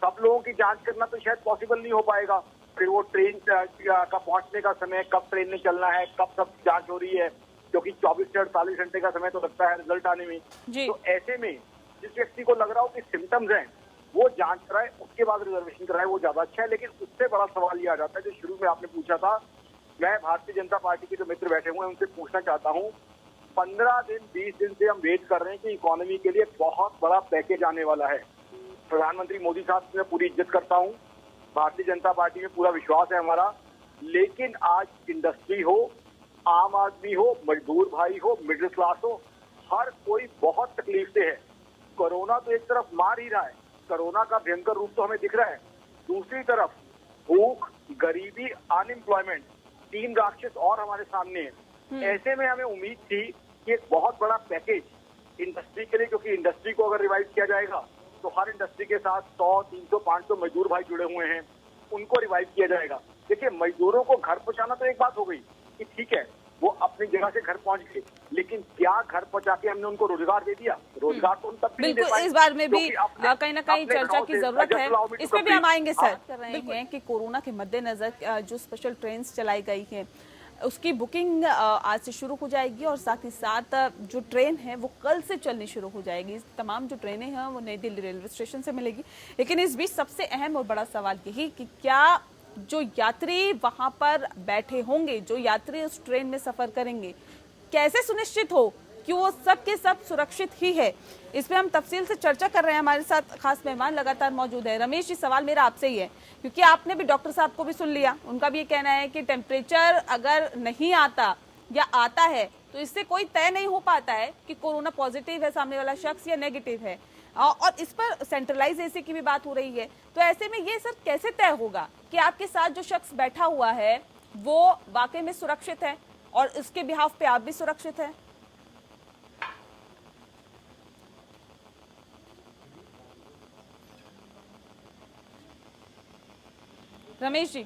S10: सब लोगों की जांच करना तो शायद पॉसिबल नहीं हो पाएगा, फिर वो ट्रेन का पहुंचने का समय, कब ट्रेन में चलना है, कब सब जांच हो रही है, क्योंकि 24 से 48 घंटे का समय तो लगता है रिजल्ट आने में। तो ऐसे में जिस व्यक्ति को लग रहा हो कि सिम्टम्स हैं वो जांच कराए, उसके बाद रिजर्वेशन कराए, वो ज्यादा अच्छा है। लेकिन उससे बड़ा सवाल ये आ जाता है जो शुरू में आपने पूछा था, मैं भारतीय जनता पार्टी के जो मित्र बैठे हुए हैं उनसे पूछना चाहता हूँ, 15 दिन 20 दिन से हम वेट कर रहे हैं कि इकोनॉमी के लिए बहुत बड़ा पैकेज आने वाला है। प्रधानमंत्री मोदी साहब से मैं पूरी इज्जत करता हूँ, भारतीय जनता पार्टी में पूरा विश्वास है हमारा, लेकिन आज इंडस्ट्री हो, आम आदमी हो, मजदूर भाई हो, मिडिल क्लास हो, हर कोई बहुत तकलीफ से है। कोरोना तो एक तरफ मार ही रहा है, कोरोना का भयंकर रूप तो हमें दिख रहा है, दूसरी तरफ भूख, गरीबी, अनएम्प्लॉयमेंट, 3 राक्षस और हमारे सामने है। ऐसे में हमें उम्मीद थी कि एक बहुत बड़ा पैकेज इंडस्ट्री के लिए, क्योंकि इंडस्ट्री को अगर रिवाइव किया जाएगा तो हर इंडस्ट्री के साथ 100, 300, 500 मजदूर भाई जुड़े हुए हैं, उनको रिवाइव किया जाएगा। देखिए, मजदूरों को घर पहुंचाना तो एक बात हो गई कि ठीक है वो अपनी जगह से घर पहुंच गए, लेकिन क्या घर पहुंचा के हमने उनको रोजगार दे दिया? रोजगार तो उन तक नहीं दे पाए।
S1: इस बार में भी कहीं ना कहीं चर्चा की जरूरत है, इस पे भी हम आएंगे सर। कर रहे हैं कि कोरोना के मद्देनजर जो स्पेशल ट्रेन चलाई गई है उसकी बुकिंग आज से शुरू हो जाएगी, और साथ ही साथ जो ट्रेन है वो कल से चलनी शुरू हो जाएगी। तमाम जो ट्रेनें हैं वो नई दिल्ली रेलवे स्टेशन से मिलेगी। लेकिन इस बीच सबसे अहम और बड़ा सवाल यही कि क्या जो यात्री वहां पर बैठे होंगे, जो यात्री उस ट्रेन में सफर करेंगे, कैसे सुनिश्चित हो कि वो सब के सब सुरक्षित ही है? इस पे हम तफसील से चर्चा कर रहे हैं। हमारे साथ खास मेहमान लगातार मौजूद है। रमेश जी, सवाल मेरा आपसे ही है, क्योंकि आपने भी डॉक्टर साहब को भी सुन लिया, उनका भी ये कहना है कि टेम्परेचर अगर नहीं आता या आता है तो इससे कोई तय नहीं हो पाता है कि कोरोना पॉजिटिव है सामने वाला शख्स या नेगेटिव है, और इस पर सेंट्रलाइज एसी की भी बात हो रही है। तो ऐसे में ये सर कैसे तय होगा कि आपके साथ जो शख्स बैठा हुआ है वो वाकई में सुरक्षित है और इसके बिहाफ पे आप भी सुरक्षित है? रमेश जी,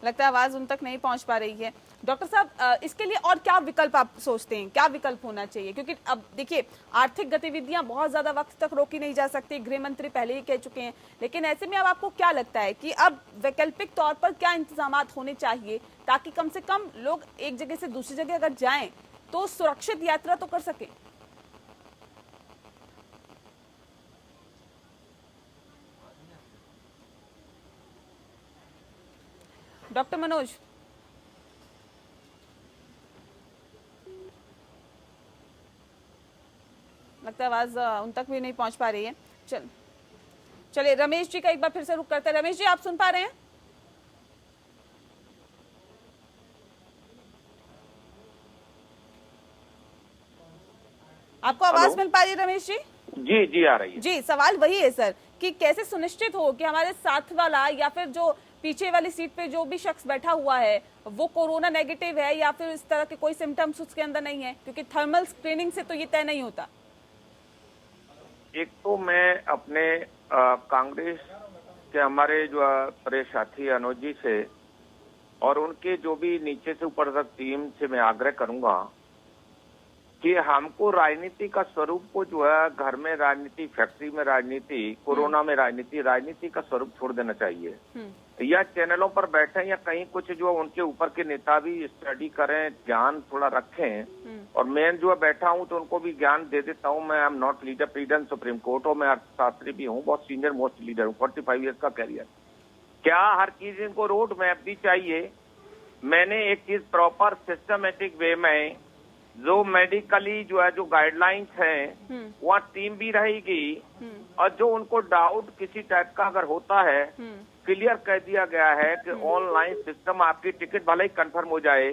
S1: लगता है आवाज उन तक नहीं पहुंच पा रही है। डॉक्टर साहब, इसके लिए और क्या विकल्प आप सोचते हैं, क्या विकल्प होना चाहिए? क्योंकि अब देखिए, आर्थिक गतिविधियां बहुत ज्यादा वक्त तक रोकी नहीं जा सकती, गृह मंत्री पहले ही कह चुके हैं, लेकिन ऐसे में अब आपको क्या लगता है कि अब वैकल्पिक तौर पर क्या इंतजाम होने चाहिए ताकि कम से कम लोग एक जगह से दूसरी जगह अगर जाएं तो सुरक्षित यात्रा तो कर सके? डॉक्टर मनोज, लगता है आवाज उन तक भी नहीं पहुंच पा रही है। चलिए रमेश जी का एक बार फिर से रुक करते हैं। रमेश जी, आप सुन पा रहे हैं? आपको आवाज मिल पा रही है रमेश जी?
S12: जी आ रही है।
S1: जी, सवाल वही है सर कि कैसे सुनिश्चित हो कि हमारे साथ वाला या फिर जो पीछे वाली सीट पे जो भी शख्स बैठा हुआ है वो कोरोना नेगेटिव है या फिर इस तरह के कोई सिम्टम्स उसके अंदर नहीं है, क्योंकि थर्मल स्क्रीनिंग से तो ये तय नहीं होता।
S12: एक तो मैं अपने कांग्रेस के हमारे जो प्रिय साथी अनुज जी से और उनके जो भी नीचे से ऊपर तक टीम से मैं आग्रह करूंगा कि हमको राजनीति का स्वरूप को जो है घर में राजनीति, फैक्ट्री में राजनीति, कोरोना में राजनीति का स्वरूप छोड़ देना चाहिए। या चैनलों पर बैठे या कहीं कुछ जो उनके ऊपर के नेता भी स्टडी करें, ज्ञान थोड़ा रखें। और मैं जो बैठा हूं तो उनको भी ज्ञान दे देता हूं। मैं I am not leader president supreme court और मैं अर्थशास्त्री भी हूं, बहुत सीनियर मोस्ट लीडर हूं, 45 ईयर्स का कैरियर। क्या हर चीज इनको रोड मैप भी चाहिए? मैंने एक चीज प्रॉपर सिस्टमेटिक वे में जो मेडिकली जो है जो गाइडलाइंस हैं वहाँ टीम भी रहेगी और जो उनको डाउट किसी टाइप का अगर होता है क्लियर कह दिया गया है कि ऑनलाइन सिस्टम आपकी टिकट भले ही कंफर्म हो जाए,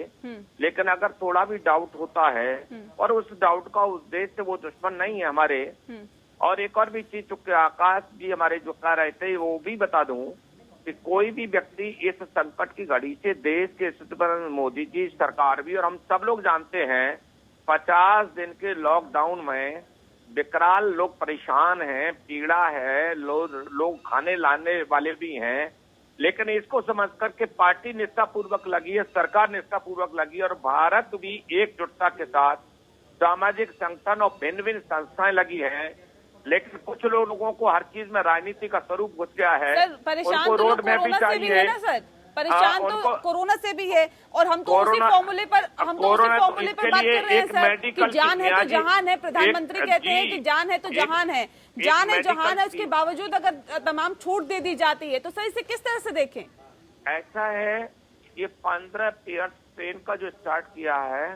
S12: लेकिन अगर थोड़ा भी डाउट होता है और उस डाउट का उद्देश्य वो दुश्मन नहीं है हमारे। और एक और भी चीज चूंकि आकाश जी हमारे जो कह रहे थे वो भी बता दूं कि कोई भी व्यक्ति इस संकट की घड़ी से देश के स्थिति पर मोदी जी सरकार भी और हम सब लोग जानते हैं 50 दिन के लॉकडाउन में विकराल लोग परेशान हैं, पीड़ा है, लोग खाने लाने वाले भी हैं, लेकिन इसको समझ करके पार्टी निष्ठापूर्वक लगी है, सरकार निष्ठापूर्वक लगी और भारत भी एकजुटता के साथ सामाजिक संगठन और भिन्न भिन्न संस्थाएं लगी हैं। लेकिन कुछ लोगों को हर चीज में राजनीति का स्वरूप घुस गया है।
S1: उनको रोड मैप भी चाहिए। परेशान तो कोरोना से भी है और हम तो उसी फॉर्मूले पर बात कर रहे हैं सर कि जान है तो जहान है। प्रधानमंत्री कहते हैं कि जान है तो जहान है, जान है जहान है, उसके बावजूद अगर तमाम छूट दे दी जाती है तो सर इसे किस तरह से देखें?
S12: ऐसा है, ये 15 ट्रेन का जो स्टार्ट किया है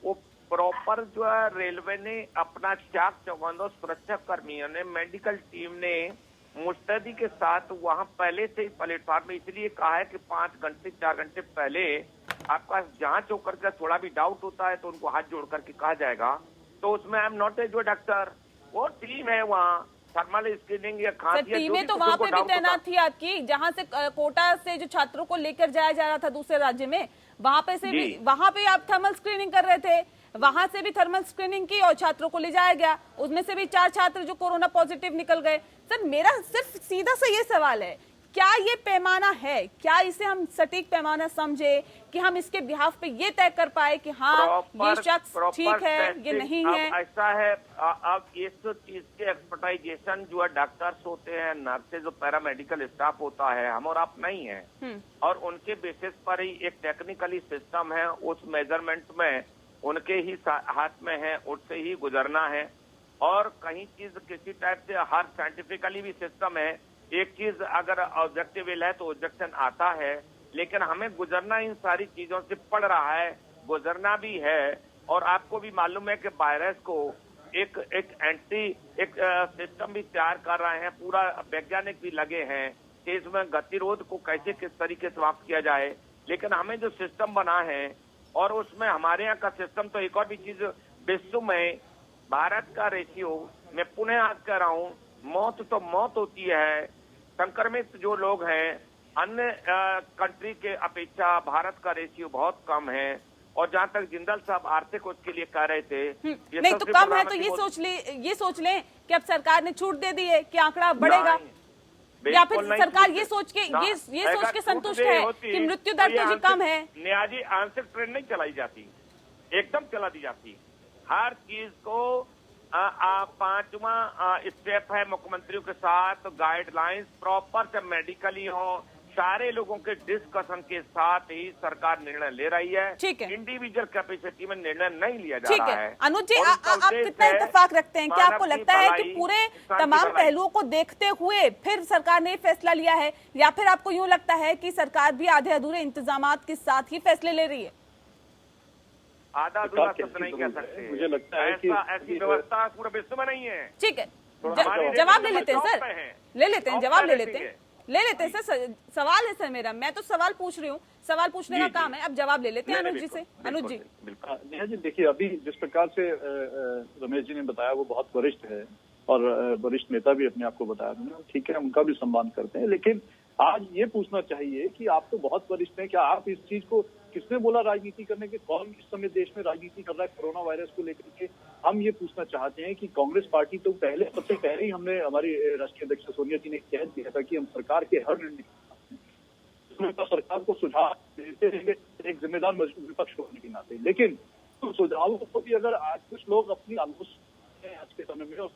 S12: वो प्रॉपर जो है रेलवे ने अपना चाक चौबंद सुरक्षा कर्मियों ने, मेडिकल टीम ने मुस्तैदी के साथ वहां पहले से ही प्लेटफॉर्म में इसलिए कहा है कि 5 घंटे 4 घंटे पहले आपका जांच होकर के थोड़ा भी डाउट होता है तो उनको हाथ जोड़ करके कहा जाएगा। तो उसमें आई एम नॉट ए जो डॉक्टर, वो टीम है वहाँ थर्मल स्क्रीनिंग या खांसी
S1: टीमें तो वहाँ पे भी तैनात थी आपकी, जहाँ से कोटा से जो छात्रों को लेकर जाया जा रहा था दूसरे राज्य में, वहाँ पे से भी वहाँ पे आप थर्मल स्क्रीनिंग कर रहे थे, वहां से भी थर्मल स्क्रीनिंग की और छात्रों को ले जाया गया, उसमें से भी 4 छात्र जो कोरोना पॉजिटिव निकल गए। सर मेरा सिर्फ सीधा सा ये सवाल है, क्या ये पैमाना है, क्या इसे हम सटीक पैमाना समझे कि हम इसके बिहाफ पे ये तय कर पाए कि हाँ ये शख्स ठीक है, ये नहीं है?
S12: ऐसा है, अब इस चीज के एक्सपर्टाइजेशन जो है डॉक्टर्स होते हैं, नर्सेज जो पैरामेडिकल स्टाफ होता है, हम और आप नहीं है, और उनके बेसिस पर ही एक टेक्निकली सिस्टम है, उस मेजरमेंट में उनके ही हाथ में है, उससे ही गुजरना है। और कहीं चीज किसी टाइप से हर साइंटिफिकली भी सिस्टम है, एक चीज अगर ऑब्जेक्टिव है तो ऑब्जेक्शन आता है, लेकिन हमें गुजरना इन सारी चीजों से पड़ रहा है, गुजरना भी है। और आपको भी मालूम है कि वायरस को एक सिस्टम भी तैयार कर रहे हैं, पूरा वैज्ञानिक भी लगे हैं कि इसमें गतिरोध को कैसे किस तरीके से समाप्त किया जाए। लेकिन हमें जो सिस्टम बना है और उसमें हमारे यहाँ का सिस्टम, तो एक और भी चीज विश्व में भारत का रेशियो, मैं पुनः आज कह रहा हूँ, मौत तो मौत होती है, संक्रमित जो लोग हैं अन्य कंट्री के अपेक्षा भारत का रेशियो बहुत कम है। और जहाँ तक जिंदल साहब आर्थिक उसके लिए कह रहे थे
S1: नहीं तो कम है, तो ये सोच लें कि अब सरकार ने छूट दे दी है कि आंकड़ा बढ़ेगा, या फिर सरकार ये सोच के संतुष्ट है कि मृत्यु दर तो जी कम है?
S12: न्याजी आंशिक ट्रेन नहीं चलाई जाती, एकदम चला दी जाती। हर चीज को 5वां स्टेप है मुख्यमंत्रियों के साथ गाइडलाइंस प्रॉपर से मेडिकली हो, सारे लोगों के डिस्कशन के साथ ही सरकार निर्णय ले रही है।
S1: ठीक है,
S12: इंडिविजुअल कैपेसिटी में निर्णय नहीं लिया जा रहा है।
S1: अनुज जी, आप कितना इत्तेफाक रखते हैं? क्या आपको लगता है कि पूरे तमाम पहलुओं को देखते हुए फिर सरकार ने फैसला लिया है, या फिर आपको यूं लगता है कि सरकार भी आधे अधूरे इंतजामात के साथ ही फैसले ले रही है?
S12: आधा अधूरा शब्द नहीं कह सकते, मुझे लगता है कि ऐसी व्यवस्था पूरे विश्व में नहीं है।
S1: ठीक है, जवाब ले लेते हैं सर, ले लेते हैं, जवाब ले लेते हैं सर। सवाल है सर मेरा, मैं तो सवाल पूछ रही हूँ, सवाल पूछने का काम है, अब जवाब ले लेते हैं अनुज जी से। अनुज जी,
S11: नेहा जी देखिए, अभी जिस प्रकार से रमेश जी ने बताया वो बहुत वरिष्ठ है और वरिष्ठ नेता भी अपने आप को बताया, ठीक है, उनका भी सम्मान करते हैं, लेकिन आज ये पूछना चाहिए कि आप तो बहुत वरिष्ठ हैं, क्या आप इस चीज को, किसने बोला राजनीति करने के, कौन इस समय देश में राजनीति कर रहा है कोरोना वायरस को लेकर के? हम ये पूछना चाहते हैं कि कांग्रेस पार्टी तो सबसे पहले ही हमने, हमारी राष्ट्रीय अध्यक्ष सोनिया जी ने कह दिया था कि हम सरकार के हर निर्णय तो सरकार को सुझाव देते रहेंगे एक जिम्मेदार विपक्ष होने के नाते। लेकिन तो सुझावों को भी अगर आज कुछ लोग अपनी आलोचना आज के समय में और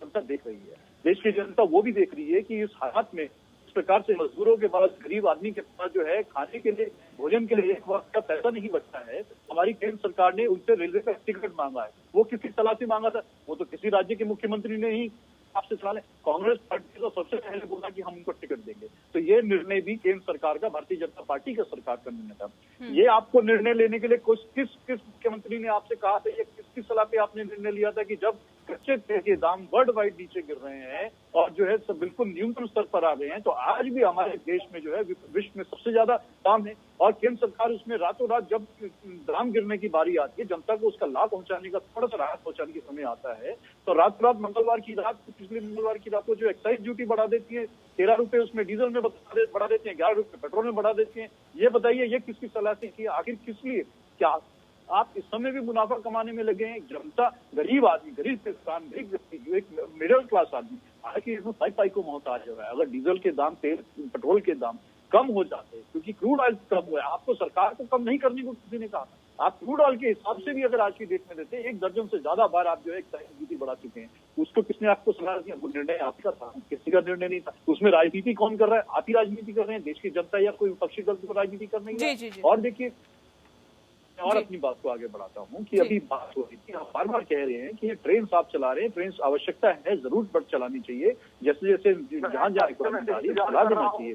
S11: जनता देख रही है, देश की जनता वो भी देख रही है कि इस हालात में इस प्रकार से मजदूरों के पास, गरीब आदमी के पास जो है खाने के लिए, भोजन के लिए एक वक्त का पैसा नहीं बचता है। हमारी केंद्र सरकार ने उनसे रेलवे का टिकट मांगा है। वो किसकी सलाह से मांगा था? वो तो किसी राज्य के मुख्यमंत्री ने ही आपसे सलाह लें। कांग्रेस पार्टी तो सबसे पहले बोला कि हम उनको टिकट देंगे। तो ये निर्णय भी केंद्र सरकार का, भारतीय जनता पार्टी का सरकार का निर्णय था। ये आपको निर्णय लेने के लिए किस मुख्यमंत्री ने आपसे कहा था, या किसकी सलाह पे आपने निर्णय लिया था कि जब कच्चे तेल के दाम वर्ल्ड वाइड नीचे गिर रहे हैं और जो है सब बिल्कुल न्यूनतम स्तर पर आ गए हैं, तो आज भी हमारे देश में जो है विश्व में सबसे ज्यादा दाम है और केंद्र सरकार उसमें रातों रात जब दाम गिरने की बारी आती है, जनता को उसका लाभ पहुंचाने का, थोड़ा सा राहत पहुंचाने के समय आता है, तो रात मंगलवार की रात, पिछले मंगलवार की रात को जो एक्साइज ड्यूटी बढ़ा देती है, 13 रुपए उसमें डीजल में बढ़ा देते हैं, 11 रुपए पेट्रोल में बढ़ा देते हैं। ये बताइए ये किसकी सलाह से की? आखिर किस लिए? क्या आप इस समय भी मुनाफा कमाने में लगे हैं? जनता, गरीब आदमी, गरीब किसान, गरीब व्यक्ति, एक मिडिल क्लास आदमी हालांकि इसमें पाई को मोहताज हो रहा है। अगर डीजल के दाम, तेल, पेट्रोल के दाम कम हो जाते हैं, क्योंकि क्रूड ऑयल कम हुआ है, आपको सरकार को कम नहीं करने को किसी ने कहा। आप क्रूड ऑयल के हिसाब से भी अगर आज की डेट में देते हैं, 1 दर्जन से ज्यादा बार आप जो है एक्साइज ड्यूटी बढ़ा चुके हैं। उसको किसने आपको सलाह दिया? वो निर्णय आपका था, किसी का निर्णय नहीं था। उसमें राजनीति कौन कर रहा है? आप ही राजनीति कर रहे हैं, देश की जनता या कोई विपक्षी दल को राजनीति कर रही है। और देखिए, और अपनी बात को आगे बढ़ाता हूँ कि अभी बात हो रही थी, आप बार बार कह रहे हैं कि ये ट्रेन आप चला रहे हैं, ट्रेन आवश्यकता है, जरूर बढ़ चलानी चाहिए, जैसे जैसे जहाँ चला देना चाहिए।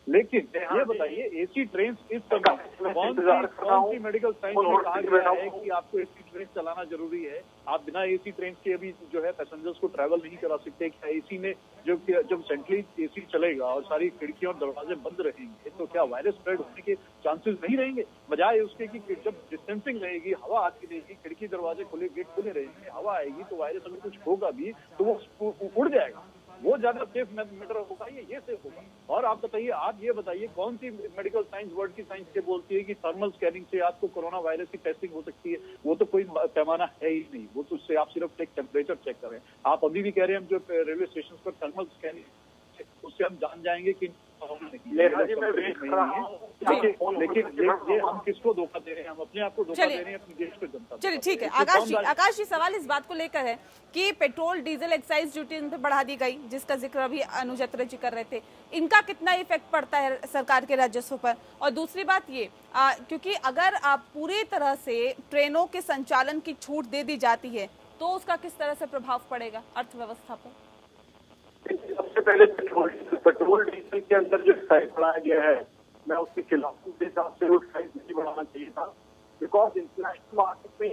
S11: लेकिन ये बताइए, एसी ट्रेन इस समय कौन सी मेडिकल साइंस में कहा गया है कि आपको एसी ट्रेन चलाना जरूरी है? आप बिना एसी ट्रेन के अभी जो है पैसेंजर्स को ट्रैवल नहीं करा सकते। क्या एसी में जब सेंट्रली एसी चलेगा और सारी खिड़कियां और दरवाजे बंद रहेंगे तो क्या वायरस स्प्रेड होने के चांसेस नहीं रहेंगे? बजाय उसके कि जब डिस्टेंसिंग रहेगी, हवा आती रहेगी, खिड़की दरवाजे खुले, गेट खुले रहेंगे, हवा आएगी, तो वायरस अगर कुछ होगा भी तो वो उड़ जाएगा। वो ज्यादा सेफ मैटर होगा, ये सेफ होगा। और आप बताइए, आप ये बताइए कौन सी मेडिकल साइंस, वर्ल्ड की साइंस ये बोलती है कि थर्मल स्कैनिंग से आपको कोरोना वायरस की टेस्टिंग हो सकती है? वो तो कोई पैमाना है ही नहीं। वो तो उससे आप सिर्फ एक टेम्परेचर चेक कर रहे हैं। आप अभी भी कह रहे हैं हम जो रेलवे स्टेशन पर थर्मल स्कैनिंग, उससे हम जान जाएंगे कि लेकिन ये हम किसको धोखा दे रहे हैं? हम अपने आप को धोखा दे रहे हैं, अपने देश को जनता।
S1: चलिए ठीक है। आकाश जी सवाल इस बात को लेकर है कि पेट्रोल डीजल एक्साइज ड्यूटी इन पे बढ़ा दी गई, जिसका जिक्र अभी अनुज जी कर रहे थे, इनका कितना इफेक्ट पड़ता है सरकार के राजस्व पर? और दूसरी बात ये, क्योंकि अगर आप पूरी तरह से ट्रेनों के संचालन की छूट दे दी जाती है तो उसका किस तरह से प्रभाव पड़ेगा अर्थव्यवस्था पर?
S10: सबसे पहले पेट्रोल डीजल के अंदर जो एक्साइज बढ़ाया गया है, मैं उसके खिलाफ हूं। उस हिसाब से एक्साइज नहीं बढ़ाना चाहिए था, बिकॉज इंटरनेशनल मार्केट में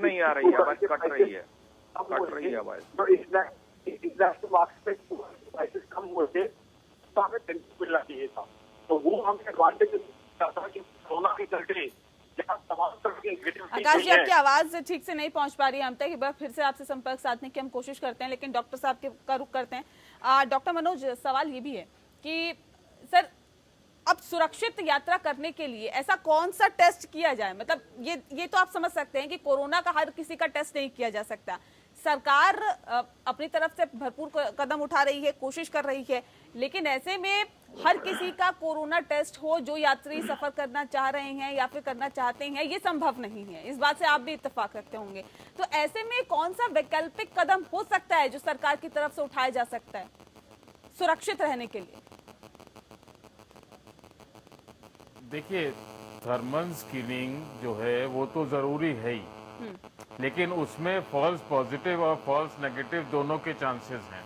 S12: नहीं आ रही है, आवाज कट रही है आवाज।
S10: तो इंटरनेशनल मार्केट में प्राइसेस कम हुए थे तो हमें टेंशन मिलना चाहिए था। तो वो हमें एडवांटेज था कि कोरोना के चलते
S1: आकाश जी, आपकी आवाज ठीक से नहीं पहुंच पा रही है हम तक। एक बार फिर से आपसे संपर्क साधने की हम कोशिश करते हैं, लेकिन डॉक्टर साहब का रुख करते हैं। डॉक्टर मनोज, सवाल ये भी है कि सर, अब सुरक्षित यात्रा करने के लिए ऐसा कौन सा टेस्ट किया जाए? मतलब ये तो आप समझ सकते हैं कि कोरोना का हर किसी का टेस्ट नहीं किया जा सकता। सरकार अपनी तरफ से भरपूर कदम उठा रही है, कोशिश कर रही है, लेकिन ऐसे में हर किसी का कोरोना टेस्ट हो जो यात्री सफर करना चाह रहे हैं या फिर करना चाहते हैं, ये संभव नहीं है। इस बात से आप भी इत्तेफाक रखते होंगे। तो ऐसे में कौन सा वैकल्पिक कदम हो सकता है जो सरकार की तरफ से उठाया जा सकता है सुरक्षित रहने के लिए?
S13: देखिए, थर्मल स्क्रीनिंग जो है वो तो जरूरी है ही, लेकिन उसमें फॉल्स पॉजिटिव और फॉल्स नेगेटिव दोनों के चांसेस हैं।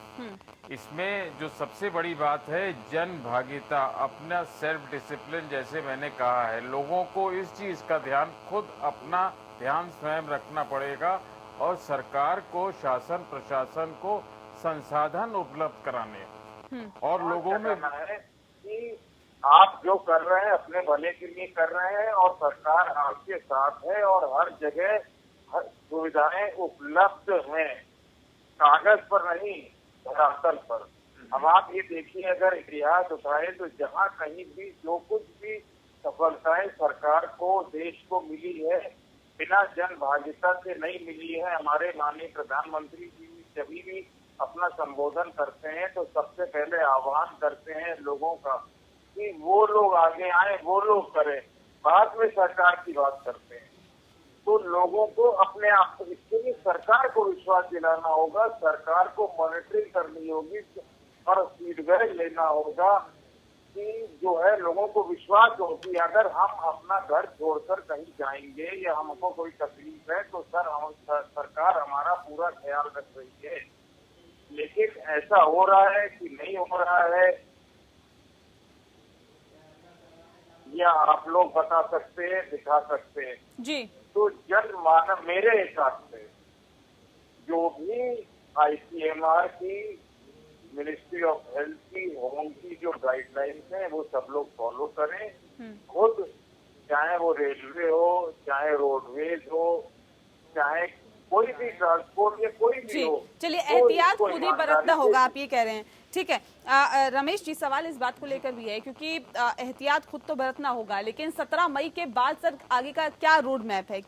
S13: इसमें जो सबसे बड़ी बात है, जन भागीदारी, अपना सेल्फ डिसिप्लिन, जैसे मैंने कहा है, लोगों को इस चीज का ध्यान, खुद अपना ध्यान स्वयं रखना पड़ेगा और सरकार को, शासन प्रशासन को संसाधन उपलब्ध कराने और लोगों में
S12: कि आप जो कर रहे हैं अपने भले के लिए कर रहे हैं और सरकार आपके साथ है और हर जगह सुविधाएं उपलब्ध हैं, कागज पर नहीं, धरातल पर। अब आप ये देखिए, अगर इतिहास उठाए तो जहाँ कहीं भी जो कुछ भी सफलताएं सरकार को, देश को मिली है, बिना जन भागीदारी से नहीं मिली है। हमारे माननीय प्रधानमंत्री जी जभी भी अपना संबोधन करते हैं तो सबसे पहले आह्वान करते हैं लोगों का कि वो लोग आगे आए, वो लोग करें, बाद में सरकार की बात करते हैं। तो लोगों को अपने आप को, इसके लिए सरकार को विश्वास दिलाना होगा, सरकार को मॉनिटरिंग करनी होगी और फीडबैक लेना होगा कि जो है लोगों को विश्वास हो कि अगर हम अपना घर छोड़कर कहीं जाएंगे या हमको कोई तकलीफ है तो सरकार हमारा पूरा ख्याल रख रही है। लेकिन ऐसा हो रहा है कि नहीं हो रहा है, या आप लोग बता सकते हैं, दिखा सकते हैं
S1: जी।
S12: तो जनमानव मेरे हिसाब से जो भी ICMR की, मिनिस्ट्री ऑफ हेल्थ की, होम की जो गाइडलाइंस हैं वो सब लोग फॉलो करें खुद, चाहे वो रेलवे हो, चाहे रोडवेज हो, चाहे कोई भी ट्रांसपोर्ट या कोई भी हो।
S1: चलिए, एहतियात खुद ही बरतना होगा, आप ये कह रहे हैं, ठीक है। रमेश जी, सवाल इस बात को लेकर भी है क्योंकि एहतियात खुद तो बरतना होगा, लेकिन 17 मई के बाद सर आगे का क्या रोड मैप है,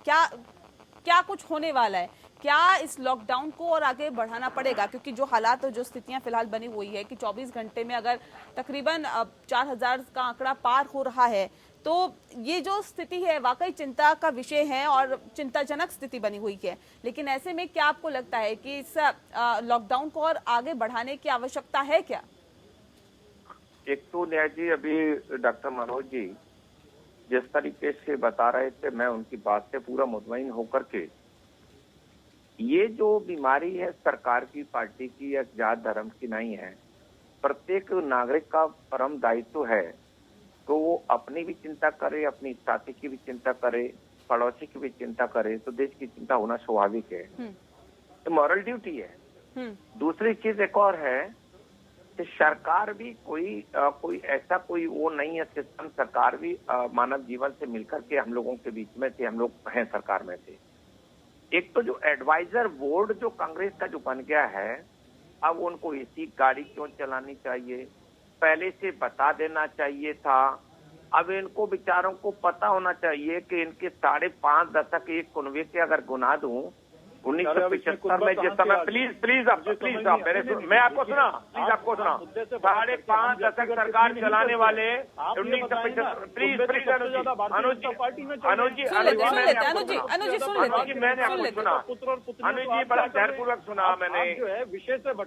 S1: क्या कुछ होने वाला है? क्या इस लॉकडाउन को और आगे बढ़ाना पड़ेगा? क्योंकि जो हालात और जो स्थितियां फिलहाल बनी हुई है कि 24 घंटे में अगर तकरीबन 4000 का आंकड़ा पार हो रहा है, तो ये जो स्थिति है वाकई चिंता का विषय है और चिंताजनक स्थिति बनी हुई है। लेकिन ऐसे में क्या आपको लगता है कि इस लॉकडाउन को और आगे बढ़ाने की आवश्यकता है क्या?
S14: एक तो न्याय जी, अभी डॉक्टर मनोज जी जिस तरीके से बता रहे थे, मैं उनकी बात से पूरा मुतमईन होकर के, ये जो बीमारी है सरकार की, पार्टी की या जात धर्म की नहीं है, प्रत्येक नागरिक का परम दायित्व है तो वो अपनी भी चिंता करे, अपनी साथी की भी चिंता करे, पड़ोसी की भी चिंता करे, तो देश की चिंता होना स्वाभाविक है, तो मॉरल ड्यूटी है। दूसरी चीज एक और है कि सरकार भी कोई ऐसा कोई वो नहीं है सिस्टम, सरकार भी मानव जीवन से मिलकर के हम लोगों के बीच में थे, हम लोग हैं सरकार में थे। एक तो जो एडवाइजर बोर्ड जो कांग्रेस का जो बन गया है, अब उनको इसी गाड़ी क्यों चलानी चाहिए, पहले से बता देना चाहिए था। अब इनको बेचारों को पता होना चाहिए कि इनके 5.5 दशक एक कुनवे के अगर गुना दूं 1975 में जिस समय, प्लीज आप मेरे, मैं आपको सुना, प्लीज आपको सुना, 5.5 दशक सरकार चलाने वाले 1975, प्लीज अनुज जी मैंने आपको सुना, अनुज जी बड़ा धैर्यपूर्वक सुना मैंने,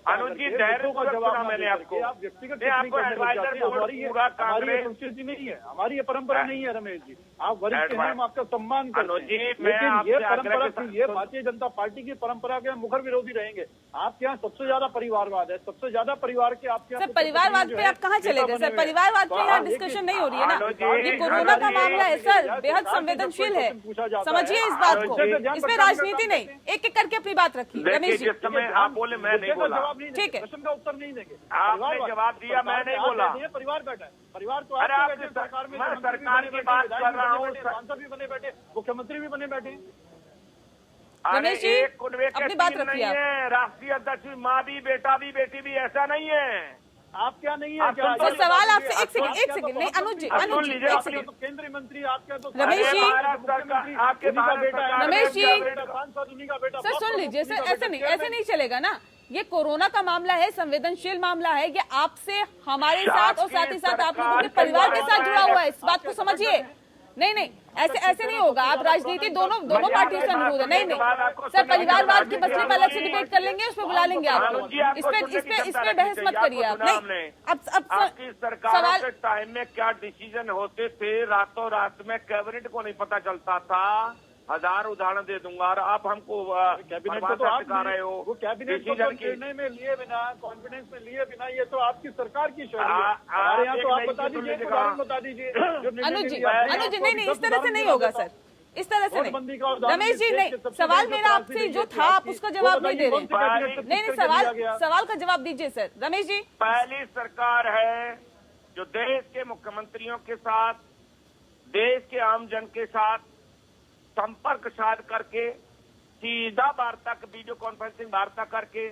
S14: अनुज जी धैर्यपूर्वक सुना मैंने आपको, मैं आपको एडवाइजर पूरा कांग्रेस
S11: संस्कृति नहीं है, हमारी ये परंपरा नहीं है। रमेश जी, आप वरिष्ठ हैं, हम आपका सम्मान करते हैं, लेकिन ये परंपरा, ये भारतीय जनता पार्टी की परंपरा के मुखर विरोधी रहेंगे। आपके यहाँ सबसे ज्यादा परिवारवाद है, सबसे ज्यादा परिवार के आपके यहाँ।
S1: सर, परिवारवाद पे आप कहाँ चले गए सर? परिवारवाद पे यहाँ डिस्कशन नहीं हो रही है ना, ये कोरोना का मामला है सर, बेहद संवेदनशील है, समझिए इस बात को, इसमें राजनीति नहीं। एक एक करके अपनी बात रखिए रमेश जी।
S14: आप बोले, मैं नहीं बोला,
S1: ठीक है,
S11: प्रश्न का उत्तर नहीं देंगे,
S14: आपने जवाब दिया, मैं नहीं बोला।
S11: परिवार बैठा है, परिवार तो
S14: सरकार में, मैं सरकार की बात कर रहा हूँ,
S11: सांसद भी बने बैठे, मुख्यमंत्री भी बने बैठे।
S1: रमेश जी, अपनी बात रखिए आप।
S14: राष्ट्रीय अध्यक्ष भी, माँ भी, बेटा भी, बेटी भी, ऐसा नहीं है।
S11: आप क्या नहीं है क्या?
S1: सर, सवाल आपसे एक सेकंड नहीं, अनुज जी एक सेकंड।
S11: केंद्रीय मंत्री आपका तो
S1: रमेश जी,
S11: आपके बेटा,
S1: रमेश जी
S11: सांसद उन्हीं का बेटा।
S1: सर सुन लीजिए सर, ऐसे नहीं चलेगा ना, ये कोरोना का मामला है, संवेदनशील मामला है, ये आपसे, हमारे साथ और साथ ही साथ आप लोगों के परिवार के साथ जुड़ा हुआ है, इस बात को समझिए। नहीं, ऐसे नहीं होगा, आप राजनीति दोनों पार्टियों से अनुरोध है। नहीं सर, परिवारवाद के मसले पर अलग से डिबेट कर लेंगे, उस पर बुला लेंगे आपको, इस पे बहस मत करिए आप। नहीं, अब
S14: सरकार के टाइम में क्या डिसीजन होते थे, रातों रात में कैबिनेट को नहीं पता चलता था, 1000 उदाहरण दे दूंगा, और आप हमको
S11: कैबिनेट को तो आप
S14: सिखा रहे हो,
S11: वो कैबिनेट को निर्णय में लिए बिना, कॉन्फिडेंस में लिए बिना, ये तो आपकी सरकार की शैली है। हमारे यहाँ तो आप बता दीजिए, उदाहरण बता दीजिए। अनुज जी
S1: नहीं, इस तरह से नहीं होगा सर, इस तरह से नहीं। रमेश जी नहीं, सवाल मेरा आपसे जो था आप उसका जवाब नहीं दे रहे। नहीं, सवाल का जवाब दीजिए सर। रमेश जी,
S14: पहली सरकार है जो देश के मुख्यमंत्रियों के साथ, देश के आम जन के साथ संपर्क साध करके, सीधा वार्ता, वीडियो कॉन्फ्रेंसिंग वार्ता करके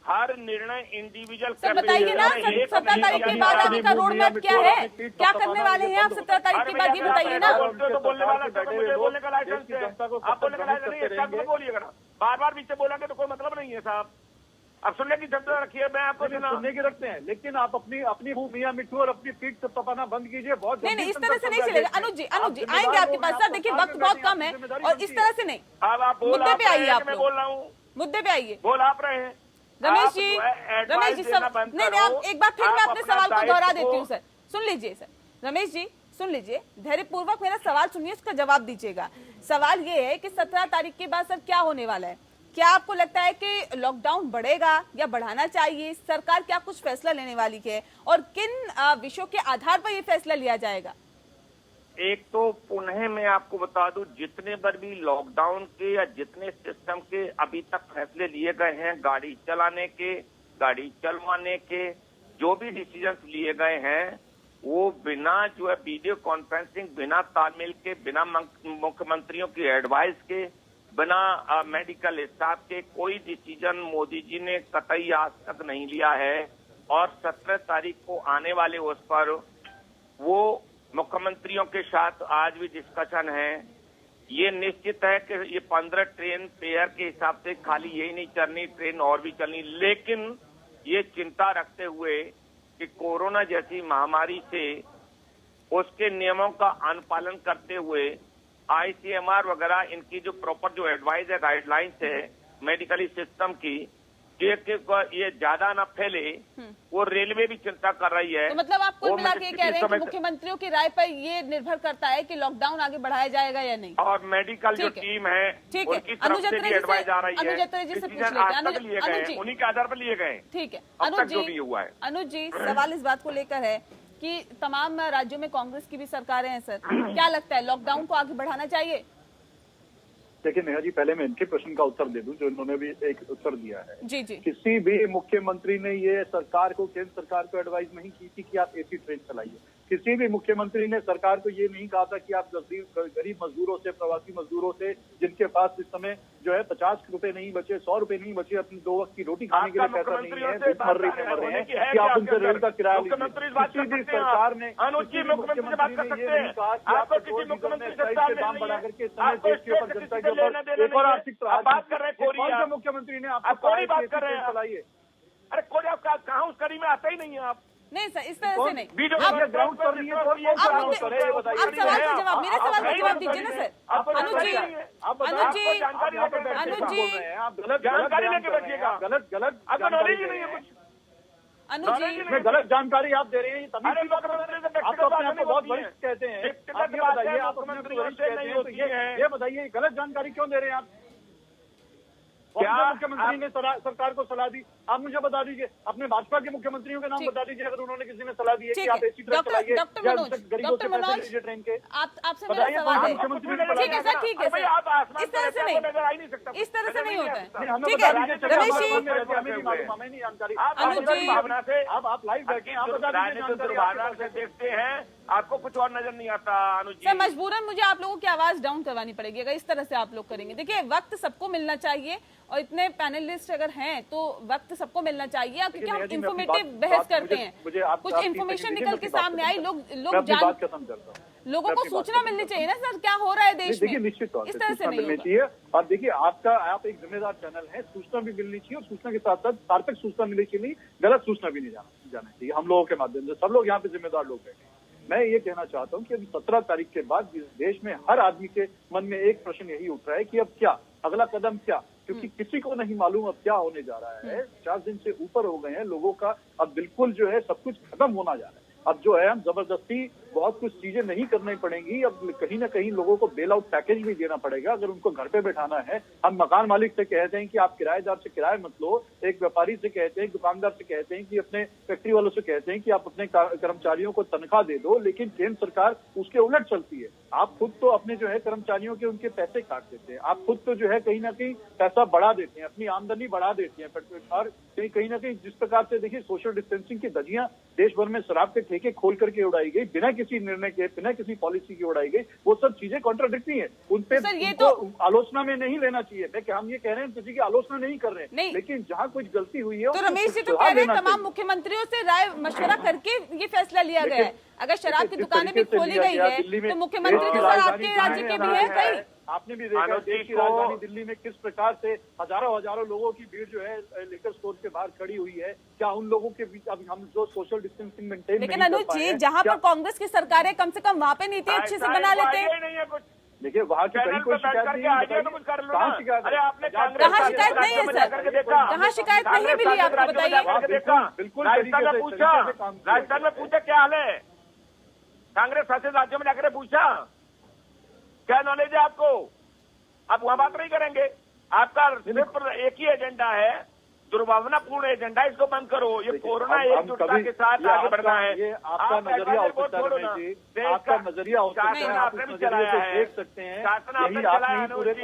S12: हर निर्णय इंडिविजुअल
S1: सर बताइए ना, 17 तारीख के बाद आगे का रोड मैप क्या है, क्या करने वाले हैं आप 17 तारीख के बाद, ये बताइए ना।
S12: तो बोलने वाला मुझे बोलने का लाइसेंस है, आप बोलने का लाइसेंस नहीं है, बोलिएगा ना, बार बार पीछे बोलेंगे तो कोई मतलब नहीं है साहब। अब सुनने की क्षमता रखिए, मैं आपको
S11: सुनने की रखते हैं, लेकिन आप अपनी मुंह मियां मिट्टू और अपनी पीठ से तपाना बंद कीजिए। बहुत
S1: नहीं, इस तरह से नहीं चलेगा। अनुज जी आएंगे आपके पास। सर देखिए वक्त बहुत कम है और इस तरह से नहीं, मुद्दे पे आइए आप,
S12: बोल रहा हूँ,
S1: मुद्दे पे आइए।
S12: बोल आप रहे हैं
S1: रमेश जी सब नहीं, आप एक बार फिर मैं अपने सवाल को दोहरा देती हूँ। सर सुन लीजिए, सर रमेश जी सुन लीजिए, धैर्यपूर्वक मेरा सवाल सुनिए, उसका जवाब दीजिएगा। सवाल ये है कि 17 तारीख के बाद सर क्या होने वाला है? क्या आपको लगता है कि लॉकडाउन बढ़ेगा या बढ़ाना चाहिए? सरकार क्या कुछ फैसला लेने वाली है और किन विषयों के आधार पर यह फैसला लिया जाएगा?
S14: एक तो पुनः मैं आपको बता दूं, जितने बार भी लॉकडाउन के या जितने सिस्टम के अभी तक फैसले लिए गए हैं, गाड़ी चलाने के, गाड़ी चलवाने के, जो भी डिसीजन लिए गए हैं, वो बिना जो है वीडियो कॉन्फ्रेंसिंग, बिना तालमेल के, बिना मुख्यमंत्रियों की एडवाइस के, बिना मेडिकल स्टाफ के कोई डिसीजन मोदी जी ने कतई आज तक नहीं लिया है। और 17 तारीख को आने वाले उस पर वो मुख्यमंत्रियों के साथ आज भी डिस्कशन है। ये निश्चित है कि ये 15 ट्रेन पेयर के हिसाब से खाली यही नहीं चलनी, ट्रेन और भी चलनी, लेकिन ये चिंता रखते हुए कि कोरोना जैसी महामारी से उसके नियमों का अनुपालन करते हुए ICMR वगैरह इनकी जो प्रॉपर जो एडवाइस है, गाइडलाइंस है मेडिकली सिस्टम की, ये ज्यादा न फैले, वो रेलवे भी चिंता कर रही है।
S1: तो मतलब आप कुल मिला के कह रहे हैं कि मुख्यमंत्रियों की राय पर ये निर्भर करता है कि लॉकडाउन आगे बढ़ाया जाएगा या नहीं,
S14: और मेडिकल जो टीम है उनकी तरफ से भी एडवाइस आ रही है, डिसीजन आज तक लिए गए, उन्हीं के आधार पर लिए गए।
S1: ठीक है
S14: अनुज
S1: जी सवाल इस बात को लेकर है कि तमाम राज्यों में कांग्रेस की भी सरकारें हैं सर, क्या लगता है लॉकडाउन को आगे बढ़ाना चाहिए?
S11: देखिए नेहा जी, पहले मैं इनके प्रश्न का उत्तर दे दूं जो इन्होंने भी एक उत्तर दिया है।
S1: जी जी।
S11: किसी भी मुख्यमंत्री ने ये सरकार को, केंद्र सरकार को एडवाइस नहीं की थी कि आप AC ट्रेन चलाइए। किसी भी मुख्यमंत्री ने सरकार को ये नहीं कहा था कि आप गरीब मजदूरों से, प्रवासी मजदूरों से, जिनके पास इस समय जो है 50 रुपए नहीं बचे, 100 रुपए नहीं बचे, अपनी 2 वक्त की रोटी खाने के लिए पैसा नहीं है, भूख मर रहे हैं कि आप उनसे रेल का किराया लीजिए। किसी भी सरकार ने, मुख्यमंत्री ने ये नहीं कहा कि आप पेट्रोल डीजल में एक्साइज के दाम बढ़ा करके इस समय देश के ऊपर, जनता के ऊपर एक और आर्थिक प्रहार। मुख्यमंत्री ने आपको चलाइए।
S12: अरे कोई आप कहाँ उस कड़ी में आता ही नहीं है आप।
S1: नहीं सर, इस तरह से नहीं।
S11: आप ग्राउंड पर नहीं है,
S1: आप सवाल का जवाब, मेरे सवाल का जवाब दीजिए ना सर। अनुज जी
S12: जानकारी लेके बैठिएगा,
S11: गलत
S12: आपको नॉलेज ही नहीं है कुछ।
S11: अनुज जी गलत जानकारी आप दे रहे हैं, तभी आप तो अपने आप को बहुत वरिष्ठ कहते हैं। आप ये बताइए, आप अपने आप को वरिष्ठ कहते हैं, तो ये बताइए गलत जानकारी क्यों दे रहे हैं आप? क्या मुख्यमंत्री ने सरकार को सलाह दी? आप मुझे बता दीजिए, अपने भाजपा के मुख्यमंत्रियों के नाम बता दीजिए अगर उन्होंने किसी ने सलाह दी है कि आप AC ट्रेन चलाइए या गरीबों से पैसे लीजिए ट्रेन के।
S1: आपसे मेरा सवाल है, ठीक है सर, ठीक है सर, इस तरह से नहीं, इस तरह से नहीं होता है, ठीक है रमेश जी।
S11: हमें नहीं जानकारी।
S1: अनुज जी
S11: आप लाइव बैठे, आप बता
S12: से देखते हैं, आपको कुछ और नजर नहीं आता। अनुज जी
S1: सर मजबूरन मुझे आप लोगों की आवाज डाउन करवानी पड़ेगी अगर इस तरह से आप लोग करेंगे। देखिए वक्त सबको मिलना चाहिए और इतने पैनलिस्ट अगर हैं तो वक्त सबको मिलना चाहिए, क्योंकि हम इंफॉर्मेटिव बहस करते हैं, कुछ इंफॉर्मेशन निकल के सामने आई, लोग जान, लोगों को सूचना मिलनी चाहिए ना सर क्या हो रहा है देश में।
S11: देखिए निश्चित तौर
S1: इस तरह से नहीं
S11: चाहिए। और देखिए आप एक जिम्मेदार चैनल है, सूचना भी मिलनी चाहिए और सूचना के साथ साथ सार्थक सूचना मिलनी चाहिए, गलत सूचना भी नहीं जाना चाहिए। हम लोगों के माध्यम से सब लोग यहाँ पे जिम्मेदार लोग बैठे हैं। मैं ये कहना चाहता हूँ कि अभी 17 तारीख के बाद इस देश में हर आदमी के मन में एक प्रश्न यही उठ रहा है कि अब क्या, अगला कदम क्या, क्योंकि किसी को नहीं मालूम अब क्या होने जा रहा है। 4 दिन से ऊपर हो गए हैं लोगों का, अब बिल्कुल जो है सब कुछ खत्म होना जा रहा है। अब जो है हम जबरदस्ती बहुत कुछ चीजें नहीं करनी पड़ेंगी, अब कहीं ना कहीं लोगों को बेल आउट पैकेज भी देना पड़ेगा अगर उनको घर पे बैठाना है। हम मकान मालिक से कहते हैं कि आप किराएदार से किराया मत लो, एक व्यापारी से कहते हैं, दुकानदार से कहते हैं कि अपने फैक्ट्री वालों से कहते हैं कि आप अपने कर्मचारियों को तनख्वाह दे दो, लेकिन केंद्र सरकार उसके उलट चलती है। आप खुद तो अपने जो है कर्मचारियों के उनके पैसे काट देते हैं, आप खुद तो जो है कहीं ना कहीं पैसा बढ़ा देते हैं, अपनी आमदनी बढ़ा देती है। और कहीं ना कहीं जिस प्रकार से देखिए सोशल डिस्टेंसिंग की धज्जियां देश भर में शराब के ठेके खोल करके उड़ाई गई बिना किसी निर्णय के, बिना किसी पॉलिसी की उड़ाई गई, वो सब चीजें कॉन्ट्राडिक्टरी हैं। उन पे
S1: सर, ये
S11: उनको
S1: तो
S11: आलोचना में नहीं लेना चाहिए। हम ये कह रहे हैं किसी की आलोचना नहीं कर रहे हैं, लेकिन जहाँ कुछ गलती हुई है
S1: तो
S11: उसको
S1: रमेश जी तो
S11: सुधार
S1: कह रहे हैं
S11: लेना
S1: तमाम
S11: चाहिए।
S1: मुख्यमंत्रियों से राय मशवरा करके ये फैसला लिया गया है। अगर शराब की दुकानें भी खोली गई है तो मुख्यमंत्री तो सर आपके राज्य के भी है कई।
S11: आपने भी देखा देश की राजधानी दिल्ली में किस प्रकार से हजारों लोगों की भीड़ जो है लिकर स्टोर के बाहर खड़ी हुई है। क्या उन लोगों के बीच अब हम जो सोशल डिस्टेंसिंग मेंटेन
S1: लेकिन अनुज जी, जहाँ पर कांग्रेस की सरकार है, कम से कम वहाँ पे नीति अच्छे से बना लेते हैं।
S11: देखिए वहाँ की कहीं कोई शिकायत नहीं है, कहाँ शिकायत?
S12: अरे आपने
S1: कहाँ शिकायत नहीं है सर? कहाँ शिकायत नहीं मिली आपको बताइए?
S11: बिल्कुल
S12: राजस्थान में पूछा, राजस्थान में पूछा क्या हाल है, कांग्रेस शासित राज्यों में जाकर पूछा क्या नॉलेज है आपको? आप वहां बात नहीं करेंगे। आपका सिर्फ एक ही एजेंडा है, दुर्भावनापूर्ण एजेंडा, इसको बंद करो। ये कोरोना एकजुटता के साथ आगे बढ़ना है।
S11: ये आपका नजरिया हो सकता है रमेश जी, आपका नजरिया हो सकता है, आप इस नजरिए से देख सकते हैं। यही आप नहीं पूरे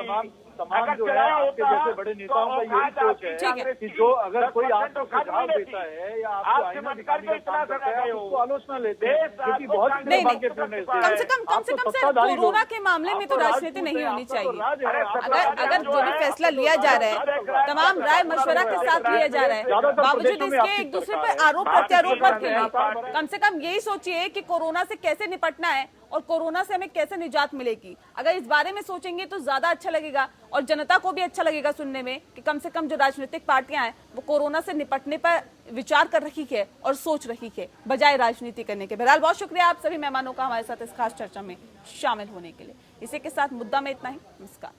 S11: तमाम जो है आपके जैसे बड़े नेताओं का यही सोच है कि जो अगर कोई आपको सुझाव देता है या आपको आईना दिखाने का काम करता है, उसको आलोचना लेते हैं, क्योंकि बहुत ही दुर्भाग्यपूर्ण है।
S1: कम से कम सर कोरोना के मामले में तो राजनीति नहीं होनी चाहिए। अगर जो भी फैसला लिया जा रहा है तमाम राय मशवरा के साथ लिया जा रहा है, बावजूद इसके एक दूसरे पर आरोप प्रत्यारोप मत करिए। कम से कम यही सोचिए कि कोरोना से कैसे निपटना है और कोरोना से हमें कैसे निजात मिलेगी। अगर इस बारे में सोचेंगे तो ज्यादा अच्छा लगेगा और जनता को भी अच्छा लगेगा सुनने में कि कम से कम जो राजनीतिक पार्टियां हैं वो कोरोना से निपटने पर विचार कर रही है और सोच रही है, बजाय राजनीति करने के। बहरहाल बहुत शुक्रिया आप सभी मेहमानों का हमारे साथ इस खास चर्चा में शामिल होने के लिए। इसी के साथ मुद्दा में इतना ही। नमस्कार।